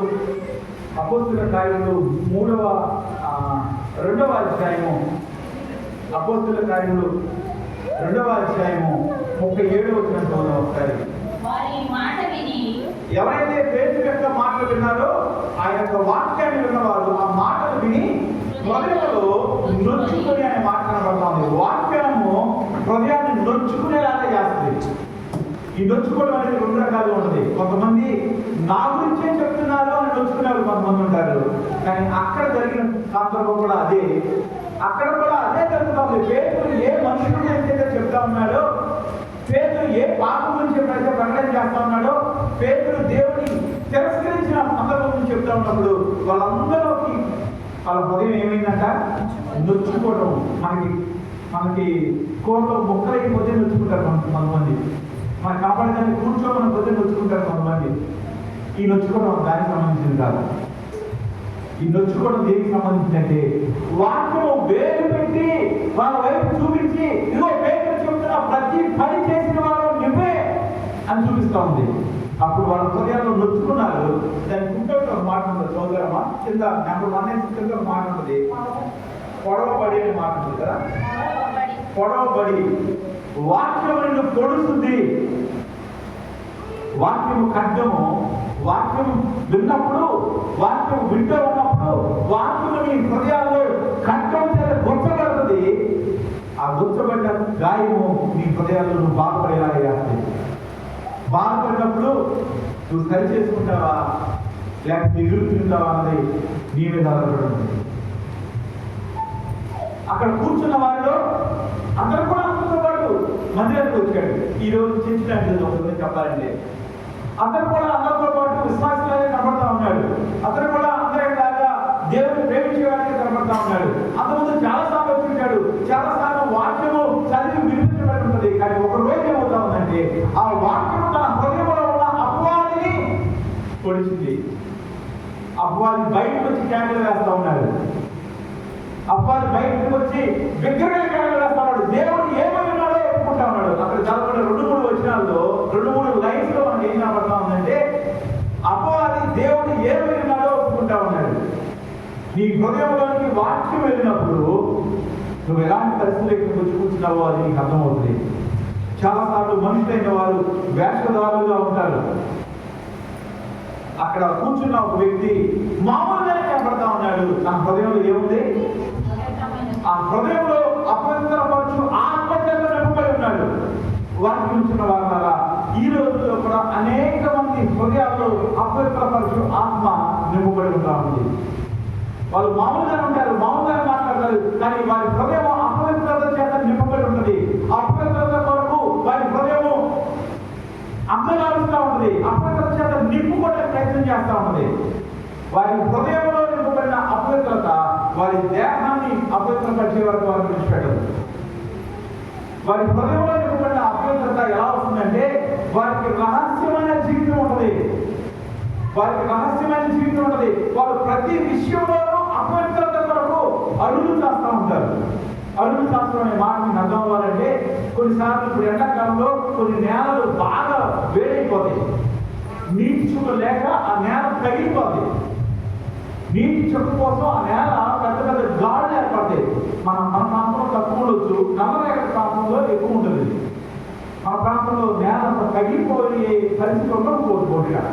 2వ అధ్యాయము, అపోస్తుల కార్యములు 2వ అధ్యాయము 37వ వచనం చదువుదాం ఒకసారి. ఎవరైతే పేతురు యొక్క మాటలు విన్నారో, ఆ యొక్క వాక్యాన్ని విన్నవారు ఆ మాటలు విని హృదయంలో నొచ్చుకుని అనే మాట కనబడతా ఉంది. వాక్యము హృదయాన్ని నొచ్చుకునేలాగా చేస్తుంది. ఈ నొచ్చుకోవడం అనేది 2 రకాలుగా ఉంటుంది. కొంతమంది నా గురించే చెప్తున్నారు అని నొచ్చుకునేవారు కొంతమంది ఉంటారు. కానీ అక్కడ జరిగిన సందర్భం కూడా అదే. అక్కడ కూడా అదే జరుగుతుంది. పేతురు ఏ మనుషుల గురించి అయితే చెప్తా ఉన్నాడో, పేతురు ఏ పాపం గురించి ఎప్పుడైతే ప్రకటన చేస్తా ఉన్నాడో, పేతురు దేవుని తిరస్కరించిన సందర్భం నుంచి చెప్తా ఉన్నప్పుడు వాళ్ళందరిలోకి వాళ్ళ హృదయం ఏమైందంట? నొచ్చుకోవడం. మనకి కోట్లో మొక్కలైపోతే నొచ్చుకుంటారు కొంతమంది. మన కాపాడడానికి కూర్చోమని పోతే నొచ్చుకుంటారు కొంతమంది. ఈ నొచ్చుకోవడం దానికి సంబంధించింది కాదు. ఈ నొచ్చుకోవడం దేనికి సంబంధించిందంటే వాక్యము వేలు పెట్టి వాళ్ళ వైపు చూపించి ఇదిగో పేరు చెప్తున్న ప్రతి పని చేసిన వాడు నువ్వే అని చూపిస్తా ఉంది. అప్పుడు వాళ్ళ హృదయాల్లో నొచ్చుకున్నారు. దాని కుంటోటి ఒక మాట ఉంటుంది, సోదరమ్మా కింద నెంబర్ 1 కింద ఒక మాట ఉంటుంది, పొడవబడి అనే మాట ఉంటుంది కదా. పొడవబడి వాక్యం నిన్ను పొడుస్తుంది. వాక్యము ఖడ్గము. వాక్యం విన్నప్పుడు, వాక్యం వింటూ ఉన్నప్పుడు వాక్యము నీ హృదయాల్లో ఖడ్గం చేత గుర్చబడుతుంది. ఆ గుర్చబడ్డ గాయము నీ హృదయాల్లో నువ్వు బాధపడేలాగా చేస్తుంది. బాధపడినప్పుడు నువ్వు సరి చేసుకుంటావా లేకపోతే ఎదురుతుంటావా అన్నది నీ మీద ఆధారపడి. అక్కడ కూర్చున్న వారిలో అందరూ కూడా అందరితో పాటు మందిరానికి వచ్చాడు. ఈ రోజు చర్చిలాంటిది చెప్పాలంటే అందరూ కూడా అందరితో పాటు విశ్వాసంలాగా కనబడతా ఉన్నాడు. అతను కూడా అందరిలాగా దేవుని ప్రేమించడానికి కనబడతా ఉన్నాడు. అంతకుముందు చాలాసార్లు వచ్చింటాడు, చాలాసార్లు వాక్యము చదివి వినిపించబడి ఉంటుంది. కానీ ఒక రోజు ఏమవుతా ఉందంటే ఆ వాక్యం తన హృదయంలో ఉన్న అపవాదిని పొడిచింది. అపవాది బయటకు వచ్చి క్యాండిల్ వేస్తా ఉన్నాడు. అపవాది బయటకు వచ్చి విగ్రహాలు క్యాండిల్ వేస్తా ఉన్నాడు. దేవుడు ఏమై ఉన్నాడో ఒప్పుకుంటా ఉన్నాడు. అక్కడ చదవబడిన 2-3 వచనాల్లో 2-3 లైన్స్ లో మనకి ఏం కనబడతా ఉందంటే అపవాది దేవుడు ఏమై ఉన్నాడో ఒప్పుకుంటా ఉన్నాడు. నీ హృదయంలోనికి వాక్యం వెళ్ళినప్పుడు నువ్వు ఎలాంటి పరిస్థితులకు వచ్చి కూర్చున్నావో అది నీకు అర్థమవుతుంది. చాలాసార్లు మనుషులైన వారు వేషధారులుగా ఉంటారు. అక్కడ కూర్చున్న ఒక వ్యక్తి మామూలుగానే కనబడతా ఉన్నాడు. నా హృదయంలో ఏముంది? ఆ హృదయంలో అపవిత్రపరచు ఆత్మచేత నింపబడి ఉన్నాడు. వారికి ఉంచిన వారి ఈ రోజుల్లో కూడా అనేక మంది హృదయాల్లో అపవిత్రపరచు ఆత్మ నింపబడి ఉంటా ఉంది. వాళ్ళు మామూలుగానే ఉంటారు, మామూలుగానే మాట్లాడతారు, కానీ వారి హృదయం అపవిత్రత చేత నింపబడి ఉంటుంది. అపవిత్రత కొరకు వారి హృదయము అర్థలాడుతూ ఉంటుంది. అపవిత్రత చేత నింపుకోవడానికి ప్రయత్నం చేస్తూ ఉంటుంది. వారి హృదయంలో నింపబడిన అపవిత్రత వారి దేహాన్ని అపవిత్రపరిచే వరకు వారిని విడిచిపెట్టదు. వారి హృదయంలో నింపబడిన అపవిత్రత ఎలా వస్తుందంటే వారికి రహస్యమైన జీవితం ఉంటుంది. వారికి రహస్యమైన జీవితం ఉంటుంది. వారు ప్రతి విషయంలోనూ అపవిత్రత కొరకు అడుగులు చేస్తూ ఉంటారు. అడుగు శాస్త్రం అనే మాట మీకు అర్థం అవ్వాలంటే కొన్నిసార్లు ఇప్పుడు ఎండాకాలంలో కొన్ని నేలలు బాగా వేడైపోతాయి. నీటి చుక్క లేక ఆ నేల తగిలిపోతాయి. నీటి చుక్క కోసం ఆ నేల పెద్ద పెద్ద గాడులు ఏర్పడతాయి. మన ప్రాంతంలో తక్కువ ఉండొచ్చు, నల్లరేగడి ప్రాంతంలో ఎక్కువ ఉంటుంది. మన ప్రాంతంలో నేల తగిలిపోయే పరిస్థితి ఉండకపోవచ్చు.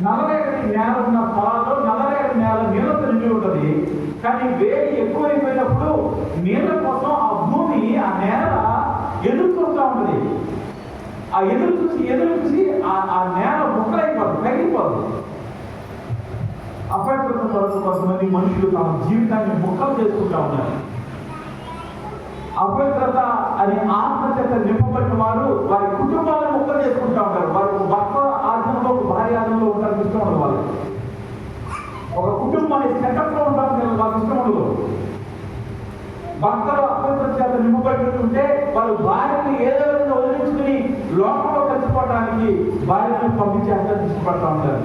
నల్లరేగడి నేల ఉన్న స్థలాల్లో నల్లరేగడి నేల నీళ్ళతో నిండి ఉంటుంది. కానీ వేడి ఎక్కువైపోయినప్పుడు నీళ్ళ కోసం ఆ భూమి ఆ నేల ఎదురు చూస్తూ ఉంటుంది. ఆ ఎదురు చూసి ఆ నేల ముక్కలైపోతుంది, తగిలిపోతుంది. అపవిత్రత కొరకు కొంతమంది మనుషులు తమ జీవితాన్ని ముక్కలు చేసుకుంటా ఉన్నారు. అపవిత్రత అనే ఆత్మచేత నింపబడిన వారు వారి కుటుంబాలను ముక్కలు చేసుకుంటా ఉంటారు. వారు భర్త ఆధీనంలో భార్య ఆధీనంలో ఉంటారు, ఇష్టం ఉండదు. వాళ్ళు ఒక కుటుంబాన్ని సెటప్లో ఉంటారు, వాళ్ళకి ఇష్టం ఉండదు. భర్తలు అపవిత్రత చేత నింపబడుతుంటే వాళ్ళు భార్యని ఏదో విధంగా వదిలించుకుని లోకంలో కలిసిపోవడానికి భార్యను పంపించేస్తారు, ఇష్టపడతా ఉంటారు.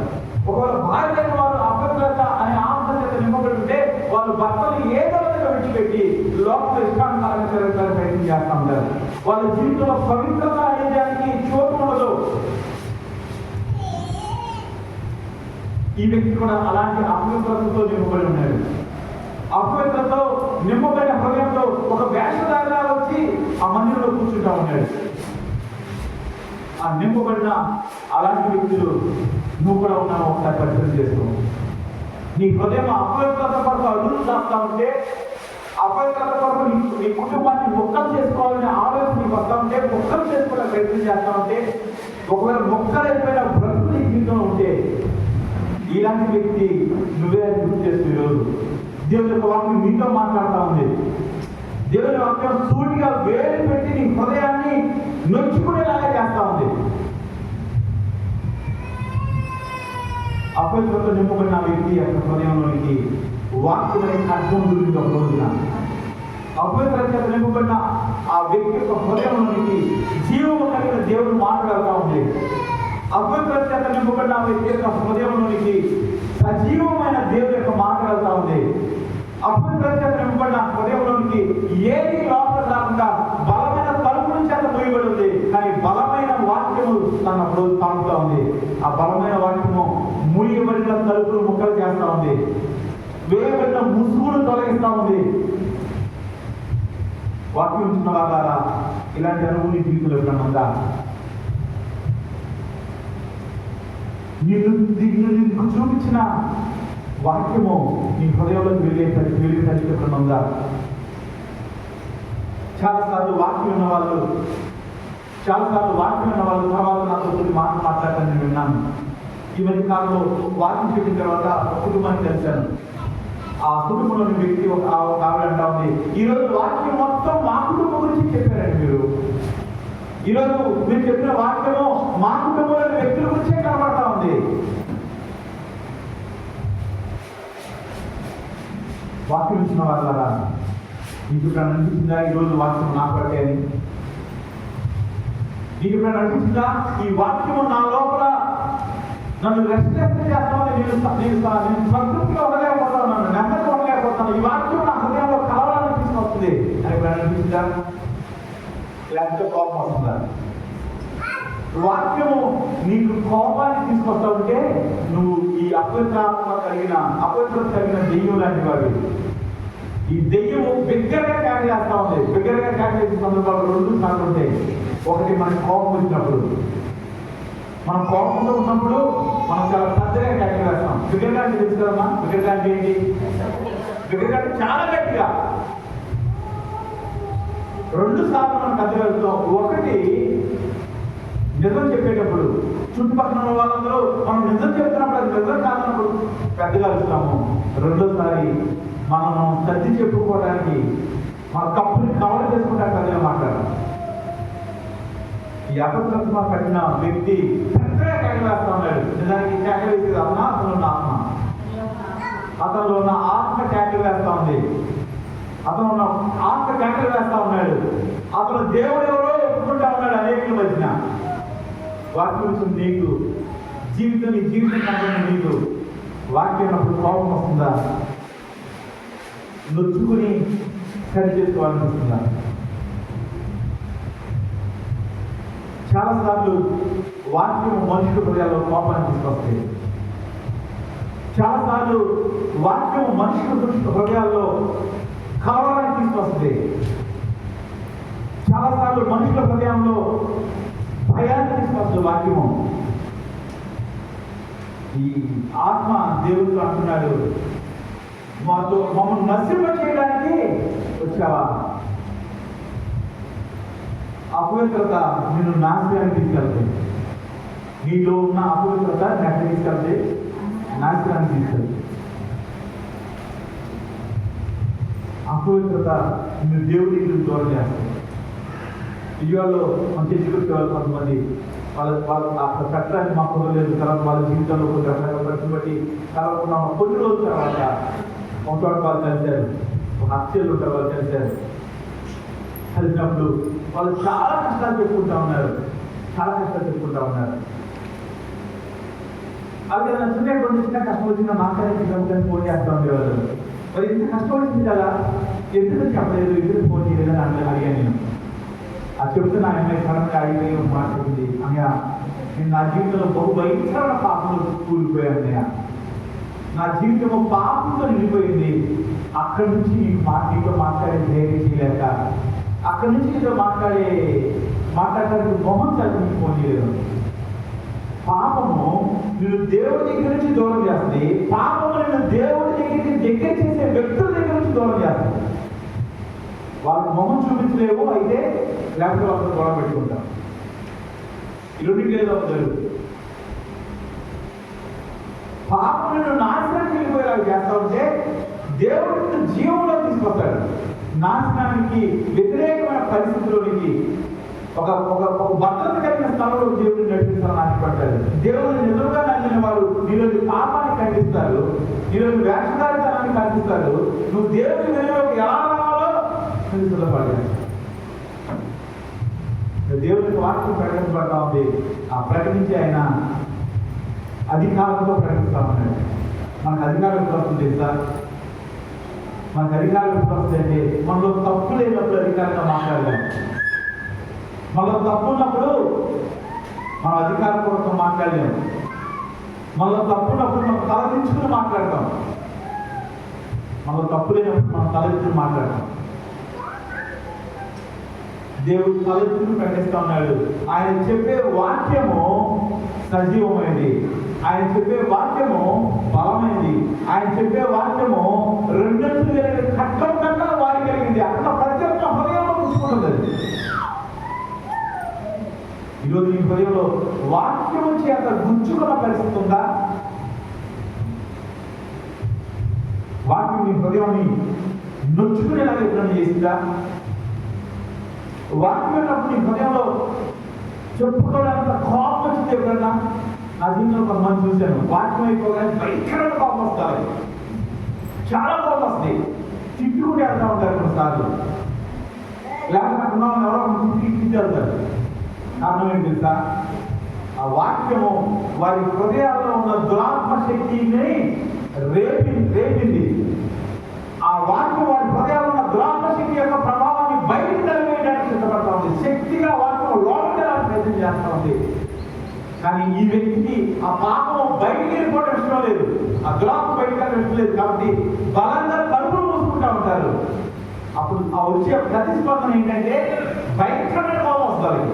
ఒకవేళ భార్య వారు అపవిత్రత అనే ఆత్మచేత నింపబడుతుంటే వాళ్ళు భర్తలు ఏదో విధంగా విడిచిపెట్టి లోకంలో ఇష్టానుసారంగా జరగడానికి ప్రయత్నం చేస్తూ ఉంటారు. వాళ్ళ జీవితంలో పవిత్రత అనేదానికి చోటు ఉండదు. ఈ వ్యక్తి కూడా అలాంటి అపవిత్రతతో నింపబడి ఉన్నాడు. అపవిత్రతతో నింపబడిన హృదయంతో ఒక వేషధారిలా వచ్చి ఆ మందిరంలో కూర్చుంటా ఉన్నాడు. ఆ నింపబడిన అలాంటి వ్యక్తులు నువ్వు కూడా ఉన్నావు. ఒకసారి పరిశీలన చేసుకో. నీ హృదయం అపవిత్రత కొరకు అడుగులు చేస్తా ఉంటే, అపవిత్రత కొరకు నీ కుటుంబాన్ని మొక్కలు చేసుకోవాలనే ఆలోచన నీకు వస్తా ఉంటే, మొక్కలు చేసుకోవడానికి ప్రయత్నం చేస్తా ఉంటే, ఒకవేళ మొక్కలు అయిపోయిన బ్రతుకు నీ జీవితంలో ఉంటే ఇలాంటి వ్యక్తి నువ్వే గుర్తు చేస్తూ ఈరోజు దేవుని యొక్క వాక్యం నీతో మాట్లాడుతూ ఉంది. దేవుని వాక్యం సూటిగా వేలు పెట్టి నీ హృదయాన్ని నొచ్చుకునేలాగా చేస్తా ఉంది. అపవిత్రతతో నింపబడిన ఆ వ్యక్తి యొక్క హృదయంలోనికి వాక్యమనే ఖడ్గం గురించి ఒక రోజున అపవిత్రత నింపబడిన ఆ వ్యక్తి యొక్క హృదయంలోనికి జీవము కలిగిన దేవుడు మాట్లాడుతూ ఉంది. అపవిత్రత నింపబడిన ఆ వ్యక్తి యొక్క హృదయంలోనికి సజీవమైన దేవుడు యొక్క మాట్లాడుతూ ఉంది. అపవిత్రత నింపబడిన హృదయంలోనికి ఏది లోపల రాకుండా బలమైన తలుపుల చేత మూయబడి ఉంది, కానీ బలమైన వాక్యము తన రోజు తాగుతూ ఉంది. ఆ బలమైన వాక్యము మూయబడిన తలుపులు ముక్కలు చేస్తూ ఉంది, వేయబడిన ముసుగులు తొలగిస్తూ ఉంది. వాక్యం ఉంచిన వాళ్ళ ఇలాంటి అనుభవం నీ జీవితంలో ఎప్పుడన్నా ఉందా? నీకు చూపించిన వాక్యము నీ హృదయంలోకి వెలిగే పరిస్థితి ఎప్పుడన్నా ఉందా? చాలాసార్లు వాక్యం ఉన్న వాళ్ళు తర్వాత నాతో కొన్ని మాటలు మాట్లాడతాను నేను విన్నాను. ఈ మధ్య కాలంలో వాక్యం చెప్పిన తర్వాత కుటుంబాన్ని కలిశాను. ఆ కుటుంబంలోని వ్యక్తి ఒక ఆవిడ అంటా ఉంది, ఈరోజు వాక్యం మొత్తం మా కుటుంబం గురించి చెప్పారండి మీరు. ఈరోజు మీరు చెప్పిన వాక్యము మా కుటుంబంలోని వ్యక్తుల గురించే కనబడతా ఉంది. వాక్యం ఇచ్చిన వాళ్ళ నీకు ఇప్పుడు అనిపించిందా ఈరోజు వాక్యం నా పట్టే అని? నీకు ఇప్పుడు అనిపించిందా ఈ వాక్యము నా లోపల నన్ను రెస్ట్లెస్ చేస్తామని నేను సంతృప్తిగా ఉండలేకపోతున్నాను, నెమ్మదిగా ఉండలేకపోతున్నాను, ఈ వాక్యం నా హృదయంలో కలవాలని తీసుకొస్తుంది అని ఇప్పుడు అనిపించిందా? లేకపోతే కోపం వస్తుందా? వాక్యము నీకు కోపాన్ని తీసుకొస్తా ఉంటే నువ్వు ఈ అపవిత్రత కలిగిన దెయ్యం లాంటి వాడు. ఈ దెయ్యము బిగ్గరగా క్యారీ చేస్తా ఉంది. బిగ్గరగా క్యారీ చేసే సందర్భాలు రెండు సార్లు ఉంటాయి. ఒకటి మనకి కోపం వచ్చినప్పుడు, మనం కోపంతో ఉన్నప్పుడు మనం చాలా పెద్దగా క్యారీ చేస్తాం. బిగ్గరగా అంటే తెలుసు కదమ్మా, బిగ్గరగా అంటే ఏంటి? బిగ్గరగా అంటే చాలా గట్టిగా. రెండు సార్లు మనం కథ వెళ్తాం. ఒకటి నిజం చెప్పేటప్పుడు చుట్టుపక్కల ఉన్న వాళ్ళందరూ మనం నిజం చెప్తున్నప్పుడు అది నిజం కాదన్నప్పుడు పెద్దగా వెళ్తాము. రెండోసారి మనం సర్ది చెప్పుకోవడానికి మన తప్పుని కవర్ చేసుకుంటానికి పెద్దగా మాట్లాడాలి. ఈ అపవిత్రత పడిన వ్యక్తి పెద్దగా కేకలేస్తా ఉన్నాడు. నిజానికి కేకలు వేసేది అన్నా అతను ఉన్న ఆత్మ, అతనిలో ఉన్న ఆత్మ కేకలు వేస్తా ఉంది. అతను ఉన్న ఆత్మ కేకలు వేస్తా ఉన్నాడు. అతను దేవుడు ఎవరో ఒప్పుకుంటా ఉన్నాడు అనేకుల మధ్యన. వాక్యం నీకు జీవితం కాకుండా నీకు వాక్యం అప్పుడు కోపం వస్తుందా? నొచ్చుకుని సరి చేసుకోవాలనిపిస్తుందా? చాలాసార్లు వాక్యం మనుషుల హృదయాల్లో కోపాన్ని తీసుకొస్తాయి. చాలాసార్లు వాక్యం మనుషుల హృదయాల్లో కలవరాన్ని తీసుకొస్తుంది. చాలాసార్లు మనుషుల హృదయంలో భయాన్ని తీసుకొస్తుంది వాక్యము. ఈ ఆత్మ దేవుడు అంటున్నాడు, మమ్మల్ని నశింప చేయడానికి వచ్చావా? అపవిత్రత నిన్ను నాశనానికి తీసుకెళ్తుంది. నీలో ఉన్న అపవిత్రత ఎక్కడ తీసుకెళ్తే నాశనానికి తీసుకెళ్తుంది. అపవిత్రత నిన్ను దేవుడికి దూరం చేస్తుంది. ఇవాళలో మన చర్చకు వాళ్ళు కొంతమంది వాళ్ళు అక్కడ పెట్టడానికి మాకు కుదరలేదు. తర్వాత వాళ్ళ జీవితంలో కొన్ని రకాల పరిస్థితి బట్టి కలవకుండా కొన్ని రోజుల తర్వాత ఒకటి వాళ్ళు కలిశారు, ఒక హత్యలు ఉంటారు, వాళ్ళు కలిసినప్పుడు వాళ్ళు చాలా కష్టాలు చెప్పుకుంటా ఉన్నారు. అలాగే చిన్న కష్టం వచ్చినా నాకనే ఫోన్ చేస్తా ఉండేవాళ్ళు. మరి ఇంత కష్టం వచ్చింది కదా, ఎందుకు చెప్పలేదు, ఎందుకు ఫోన్ చేయలేదు అని అడిగాను నేను. అది చెప్తే నా అమ్మాయి సడన్గా అడిగి మాట్లాడింది, అన్నయ్య నేను నా జీవితంలో బహు భయంకరమైన పాపంలో కూలిపోయాను. అన్నయ్య నా జీవితంలో పాపంతో నిండిపోయింది. అక్కడి నుంచి నీతో మాట్లాడే ధైర్యం చేయలేక, అక్కడి నుంచి నీతో మాట్లాడడానికి మొహం చదివి ఫోన్ చేయలేదు. పాపము నిన్ను దేవుడి దగ్గర నుంచి దూరం చేస్తుంది. పాపము నిన్ను దేవుడి దగ్గర చేసే వ్యక్తుల దగ్గర నుంచి దూరం చేస్తుంది. వాళ్ళకి మొహం చూపించలేవు, అయితే లేకపోతే వాళ్ళతో గొడవ పెట్టుకుంటాం. ఈ రెండింటి ఏదో జరుగుతుంది. పాపం నిన్ను నాశనానికి వెళ్ళిపోయేలాగా చేస్తా ఉంటే దేవుడిని జీవంలో తీసుకొస్తాడు. నాశనానికి వ్యతిరేకమైన పరిస్థితుల్లోనికి ఒక భద్రత కలిగిన స్థలంలో దేవుడిని నడిపించాలని ఆశపడ్డాడు. దేవుడిని నిజంగా నమ్మిన వారు నీలో పాపాన్ని కల్పిస్తారు, ఈరోజు వేషధారితనాన్ని కల్పిస్తారు. నువ్వు దేవుని వెలుగులోకి ఎలా రావాలో నువ్వు సిద్ధపడలేదు. దేవునికి వాక్యం ప్రకటించబడతా ఉంది. ఆ ప్రకటించి ఆయన అధికారంతో ప్రకటిస్తామన్నాడు. మనకు అధికారం ఎప్పుడు వస్తుంది తెలుసా? మనకు అధికారం ఎప్పుడు వస్తుంది అంటే మనలో తప్పు లేనప్పుడు అధికారంగా మాట్లాడలేము. మనలో తప్పు ఉన్నప్పుడు మనం అధికారపూర్వకంగా మాట్లాడలేము. మనలో తప్పు ఉన్నప్పుడు మనం తలదించుకుని మాట్లాడతాం. మనలో తప్పు లేనప్పుడు మనం తలదించుకుని మాట్లాడతాం. దేవుడు తలెత్తుకుని ప్రకటిస్తా ఉన్నాడు. ఆయన చెప్పే వాక్యము సజీవమైనది, ఆయన చెప్పే వాక్యము బలమైనది, ఆయన చెప్పే వాక్యము రెండంచులు కలిగిన ఖడ్గం కన్నా వారి కలిగింది. అక్కడ ప్రతి ఒక్క హృదయంలో కూర్చుకుంటుంది. ఈరోజు ఈ హృదయంలో వాక్యము చేత గుంజుకున్న పరిస్థితి ఉందా? వాక్యం మీ హృదయాన్ని నొచ్చుకునేలాగా ఎప్పుడైనా చేసిందా? వాక్యం నీ హృదయంలో చెప్పుకోవడానికి కోపం వచ్చింది ఎప్పుడన్నా? నా జీవితంలో కొంతమంది చూశాను, వాక్యం అయిపోగానే భయంకరమైన కోపం వస్తారు, చాలా కోపం వస్తాయి, తిట్టుకుంటే వెళ్తా ఉంటారు కొన్నిసార్లు. లేకపోతే అక్కడ ఎవరో తిట్టి వెళ్తారు. కారణం ఏంటి తెలుసా? ఆ వాక్యము వారి హృదయాల్లో ఉన్న దురాత్మ శక్తిని రేపింది. ఆ వాక్యం వారి హృదయాల్లో ఉన్న దురాత్మ శక్తి యొక్క ప్రభావాన్ని బయటకు తరివేయడానికి సిద్ధపడతా ఉంది. శక్తిగా వాక్యం లోపలికి ప్రయత్నం చేస్తా ఉంది. కానీ ఈ వ్యక్తికి ఆ పాపం బయటికి వెళ్ళిపోవడం ఇష్టం లేదు, ఆ దురాత్మ బయటకు ఇష్టం లేదు. కాబట్టి బలంగా కడుపులు మూసుకుంటా ఉంటారు. అప్పుడు ఆ వచ్చే ప్రతిస్పందన ఏంటంటే భయంకరమైన కోపం వస్తారు.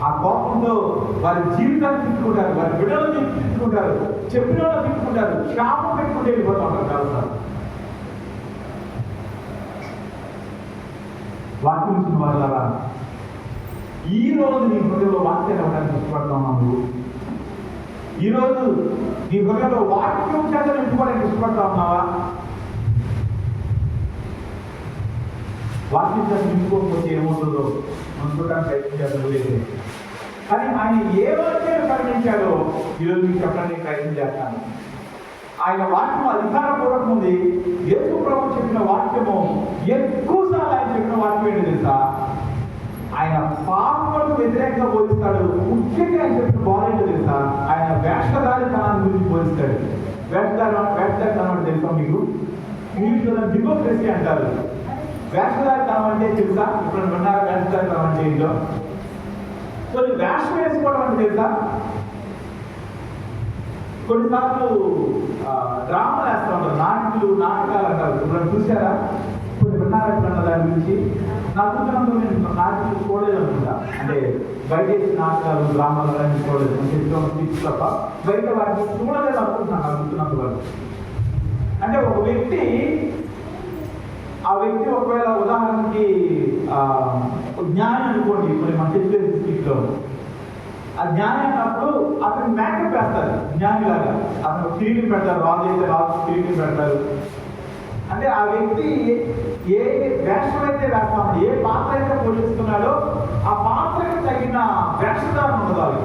ఆ కోపంతో వారి జీవితాన్ని తిట్టుకుంటారు, వారి బిడ్డలను తిట్టుకుంటారు, చెప్పిన వాళ్ళు తిట్టుకుంటారు, శాపం పెట్టుకుంటే వెళ్ళిపోతూ ఉంటారు. చాలాసార్లు వాక్యం ఇచ్చిన వాళ్ళ ఈ రోజు నీ హృదయంలో వాక్యాన్ని ఇవ్వడానికి ఇష్టపడతావు. ఈ రోజు నీ హృదయంలో వాక్యం చేత నింపుకోవడానికి ఇష్టపడతా ఉన్నావా? వాక్యం చేత నింపుకోకపోతే ఏమవుతుందో మనం చూడడానికి ప్రయత్నం చేస్తాం. కానీ ఆయన ఏ వాక్యాన్ని ప్రకటించాడో ఈరోజు మీకు చెప్పడానికి ప్రయత్నం చేస్తాను. ఆయన వాక్యం అధికారపూర్వకం ఉంది. యేసు ప్రభు చెప్పిన వాక్యము ఎక్కువసార్లు ఆయన చెప్పిన వాక్యం ఏంటి తెలుసా? ఆయన పాపములకు వ్యతిరేకంగా బోధిస్తాడు. ముఖ్యంగా ఆయన చెప్పిన బోధ ఏంటో తెలుసా? ఆయన వేషధారితనాన్ని గురించి బోధిస్తాడు. వేషధారితనం అంటే తెలుసా మీకు? ఇంగ్లీష్లో హిపోక్రసీ అంటారు. వేషధారితనం అంటే తెలుసా? ఇప్పుడు విన్నారా వేషధారితనం అంటే ఏంటో? కొన్ని వేషం వేసుకోవడం అంటే తెలుసా? కొన్నిసార్లు డ్రామాలు వేస్తూ ఉంటారు, నాటకాలు అంటారు. ఇప్పుడు చూసారా? కొన్ని విన్నారా ఎప్పుడన్నా దాని గురించి? నాకు నేను నాటకాలు చూడలేదు అనుకుంటా. అంటే బయట నాటకాలు డ్రామాలు అన్నీ చూడలేదు తప్ప బయట వాటిని చూడలేదు అనుకుంటున్నాను. అనుకుంటున్నంత వరకు అంటే ఒక వ్యక్తి ఒకవేళ ఉదాహరణకి జ్ఞాని అనుకోండి, మరి మన చెప్పే డిస్ట్రిక్ట్లో ఆ జ్ఞాని అన్నప్పుడు అతను మేకప్ వేస్తారు. జ్ఞాని లాగా అతను కిరీటం పెడతారు, రాజు అయితే రాజు కిరీటం పెడతారు. అంటే ఆ వ్యక్తి ఏ వేషం అయితే వేస్తామో, ఏ పాత్ర అయితే పోషిస్తున్నాడో ఆ పాత్రకి తగిన వేషధారణ ఉండదు.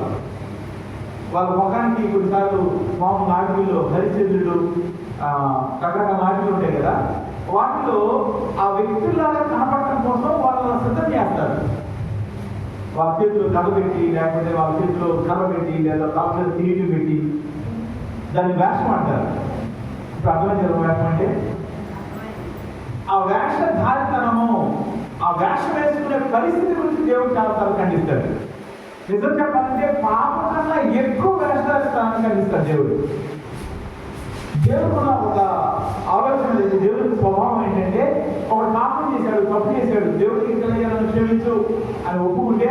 వాళ్ళ ముఖానికి కొన్నిసార్లు మామూలు నాటికల్లో హరిశ్చంద్రుడు రకరకాల నాటికలు ఉంటాయి కదా, వాటిలో ఆ వ్యక్తుల్లాగా కనపడటం కోసం వాళ్ళు సిద్ధం చేస్తారు. వాళ్ళ చేతిలో కథ పెట్టి, లేకపోతే వాళ్ళ చేతిలో కర్ర పెట్టి, లేదా కాళ్ళ కిరీటం పెట్టి దాన్ని వేషం అంటారు. ఇప్పుడు అర్థమైంది వేషం అంటే ఆ వేషధారితనము, ఆ వేషం వేసుకునే పరిస్థితి గురించి దేవుడు చాలాసార్లు ఖండిస్తాడు. నిజం చెప్పాలంటే పాపం కన్నా ఎక్కువ వేషధారితనాన్ని ఖండిస్తాడు దేవుడు. దేవుడు ఒక ఆలోచన లేదు. దేవుడికి స్వభావం ఏంటంటే ఒక పాపం చేశాడు, తప్పు చేశాడు, దేవుడికి తెలియజేయాలని క్షమించు అని ఒప్పుకుంటే,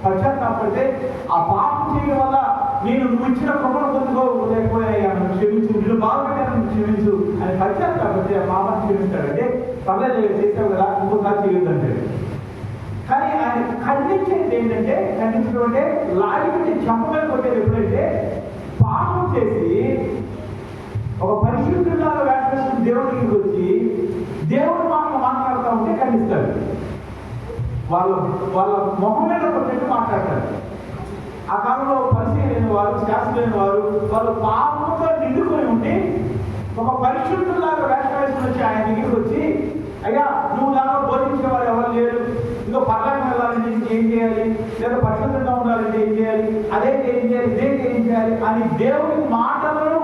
పశ్చాత్తాపడితే ఆ పాపం చేయడం వల్ల నువ్వు ఇచ్చిన కృపను పొందుకో, లేకపోయా నన్ను క్షమించు, నిన్ను బాగుపెట్టాను క్షమించు అని పశ్చాత్తాపడితే ఆ పాపాన్ని క్షమిస్తాడంటే పర్లేదు చేసావు కదా, ఇంకోసారి చేయొద్దంటాడు. కానీ ఆయన ఖండించేది ఏంటంటే, ఖండించడం అంటే లాగిపెట్టి చెప్పమని కొట్టేది ఎప్పుడంటే పాపం చేసి ఒక పరిశుద్ధులాగా వేసుకుని దేవుడికి వచ్చి దేవుడు మాట్లాడుతూ ఉంటే ఖండిస్తాడు. వాళ్ళ ముఖం మీద కొట్టేట్టు మాట్లాడతాడు. ఆ కాలంలో పరిచయం లేని వారు, శాస్త్రం లేని వారు, వాళ్ళు పాపంతో నిండుకొని ఉండి ఒక పరిశుద్ధులాగా వేషం వేసుకుని వచ్చి ఆయన దగ్గరికి వచ్చి, అయ్యా నువ్వు లాగా బోధించే వారు ఎవరు లేరు, ఇంకో పర్లాకి వెళ్ళాలంటే ఏం చేయాలి, లేదా పరిశుద్ధంగా ఉండాలంటే ఏం చేయాలి, అదే ఏం చేయాలి, ఇదే ఏం చేయాలి అని దేవుని మాటలను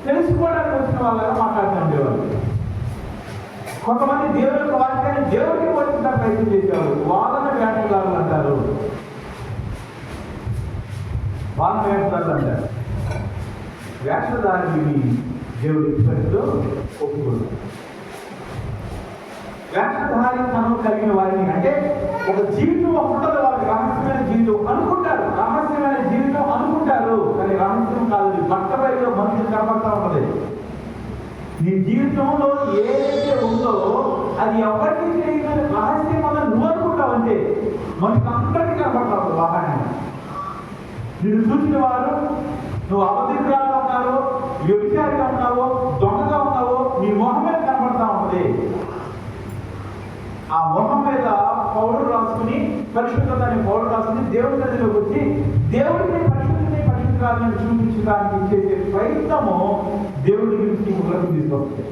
తెలుసుకోవడానికి వచ్చిన వాళ్ళగా మాట్లాడుతూ ఉండేవారు. కొంతమంది దేవుని యొక్క వాక్యాన్ని దేవుడికి బోధించడానికి ప్రయత్నం చేసేవారు. వాళ్ళని వేటగాళ్ళు అంటారు, వాళ్ళని వేటగాళ్ళు అంటారు. వేషధారిని దేవుడి ఇప్పటిలో ఒప్పుకోరు. వేషధారితనం కలిగిన వారిని, అంటే ఒక జీవితం ఉండదు, వాళ్ళకి రహస్యమైన జీవితం అనుకుంటారు, రహస్యమైన జీవితం అనుకుంటారు, కానీ రహస్యం కాదు. బట్ట బయట మనుషులు కనబడతా ఉన్నది. నీ జీవితంలో ఏదైతే ఉందో అది ఎవరికి తెలియని రహస్యం వల్ల నువ్వు అనుకుంటావు, అంటే మనకి అందరికీ కనబడతావు. వాహనం నిన్ను చూసిన వారు నువ్వు అబద్ధికురాలుగా ఉన్నావో, వ్యభిచారిగా ఉన్నావో, దొంగగా ఉన్నావో, నీ మొహం మీద కనబడతా ఉన్నది. ఆ మొహం మీద పౌడర్ రాసుకుని, పరిశుద్ధతని పౌడర్ రాసుకుని దేవుడి గదిలోకి వచ్చి దేవుడిని పరిశుద్ధాలను చూపించడానికి చేసే ప్రయత్నము దేవుడి గురించి ముగ్గురికి తీసుకొస్తుంది.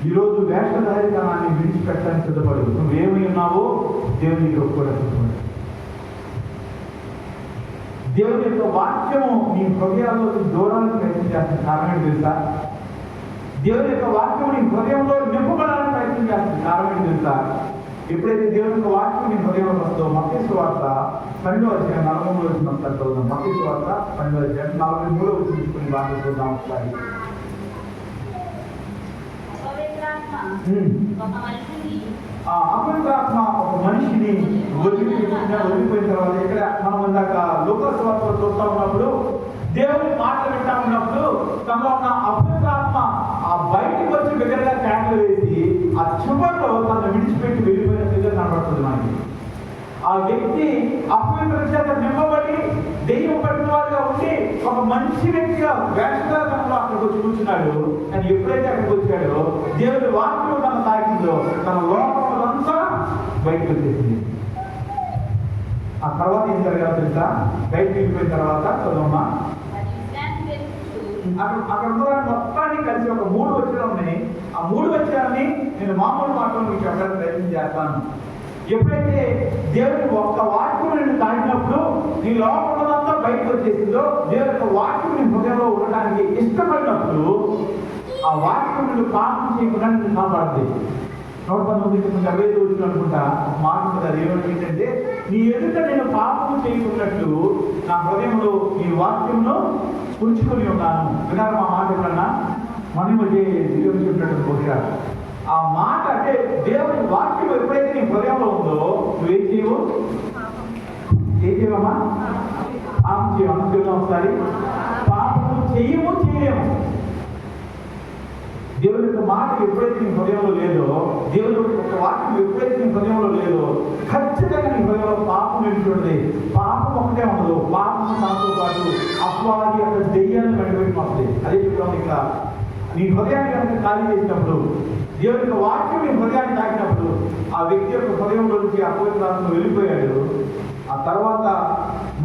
ఈరోజు వేషధారితనాన్ని విడిచిపెట్టడానికి సిద్ధపడు. నువ్వేమై ఉన్నావో దేవునికి ఒప్పుకోవడం. దేవుని యొక్క వాక్యము నీ హృదయాల్లో దూరానికి ప్రయత్నం చేస్తున్న కారణం తెలుసా? దేవుని యొక్క వాక్యం నీ హృదయంలో నింపబడాలని ప్రయత్నం చేస్తున్న కారణం తెలుసా? ఎప్పుడైతే దేవుని యొక్క వాక్యం నీ హృదయంలో వస్తుందో, మత్తయి సువార్త 12:43 ఒకసారి చదువుదాం. మత్తయి సువార్త 12:43 తీసుకుని బాగా చూద్దాం ఒకసారి. అపవిత్రాత్మ ఒక మనిషిని వదిలిపోయిన తర్వాత, ఇక్కడ మనం ఇందాక లూకాసు సువార్తలో చూస్తా ఉన్నప్పుడు, దేవుని మాటలు వింటా ఉన్నప్పుడు తనలో ఉన్న అపవిత్రాత్మ ఆ బయటికి వచ్చి దగ్గరగా కేకలు వేసి ఆ చివరిలో తను విడిచిపెట్టి వెళ్ళిపోయినట్టుగా కనబడుతుంది మనకి. ఆ వ్యక్తి అపవిత్ర చేత నింపబడి దెయ్యం పట్టిన వాడిగా ఉండి ఒక మంచి వ్యక్తిగా వేషధారణలో అక్కడికి వచ్చి కూర్చున్నాడు. కానీ ఎప్పుడైతే అక్కడికి వచ్చాడో దేవుడి వాక్యం తన తాకిందో తన లోపలంతా బయటకు వచ్చేసింది. ఆ తర్వాత ఏం జరగాలో తెలుసా? బయటకు వెళ్ళిపోయిన తర్వాత చదవమ్మా, అక్కడ ఉన్నదాన్ని మొత్తాన్ని కలిసి ఒక 3 వచనాలు ఉన్నాయి. ఆ 3 వచనాలని నేను మామూలు మాటలు మీకు చెప్పడానికి ప్రయత్నం చేస్తాను. ఎప్పుడైతే దేవుని ఒక్క వాక్యం నిన్ను తాకినప్పుడు నీ లోపలంతా బయటకు వచ్చేసిందో, దేవుని యొక్క వాక్యం నీ హృదయంలో ఉండడానికి ఇష్టపడినప్పుడు ఆ వాక్యం నిన్ను పాపం చేయకుండా నిన్ను కాపాడుతుంది. 119 వచ్చిన అనుకుంటా మాట అది ఏమంటే, నీ ఎదుట నేను పాపం చేయకున్నట్టు నా హృదయంలో ఈ వాక్యంలో ఉంచుకొని ఉన్నాను. విధానం ఆ మాట ఎప్పుడన్నా మనం దేవుడు చెప్పినట్టు బహుశా ఆ మాట, అంటే దేవుని వాక్యం ఎప్పుడైతే నీ హృదయంలో ఉందో నువ్వేం చేయవు, ఏం చేయవమ్మా? పాపం చేయమన్నా చూద్దాం ఒకసారి. పాపము చేయలేము. దేవుని యొక్క మాట ఎప్పుడైతే నీ హృదయంలో లేదో, దేవుని యొక్క వాక్యం ఎప్పుడైతే నీ హృదయంలో లేదో, ఖచ్చితంగా నీ హృదయంలో పాపం నిలిచిపోతుంది. పాపం ఒకటే ఉండదు, పాపం దాంతో పాటు అపవాది యొక్క దెయ్యాన్ని వెంటబెట్టి వస్తుంది. అదే చెప్తాం ఇక్కడ. నీ హృదయాన్ని కనుక ఖాళీ చేసినప్పుడు, దేవుని యొక్క వాక్యం నీ హృదయాన్ని తాకినప్పుడు, ఆ వ్యక్తి యొక్క హృదయంలో నుంచి అపవిత్రాత్మ వెళ్ళిపోయాడు. ఆ తర్వాత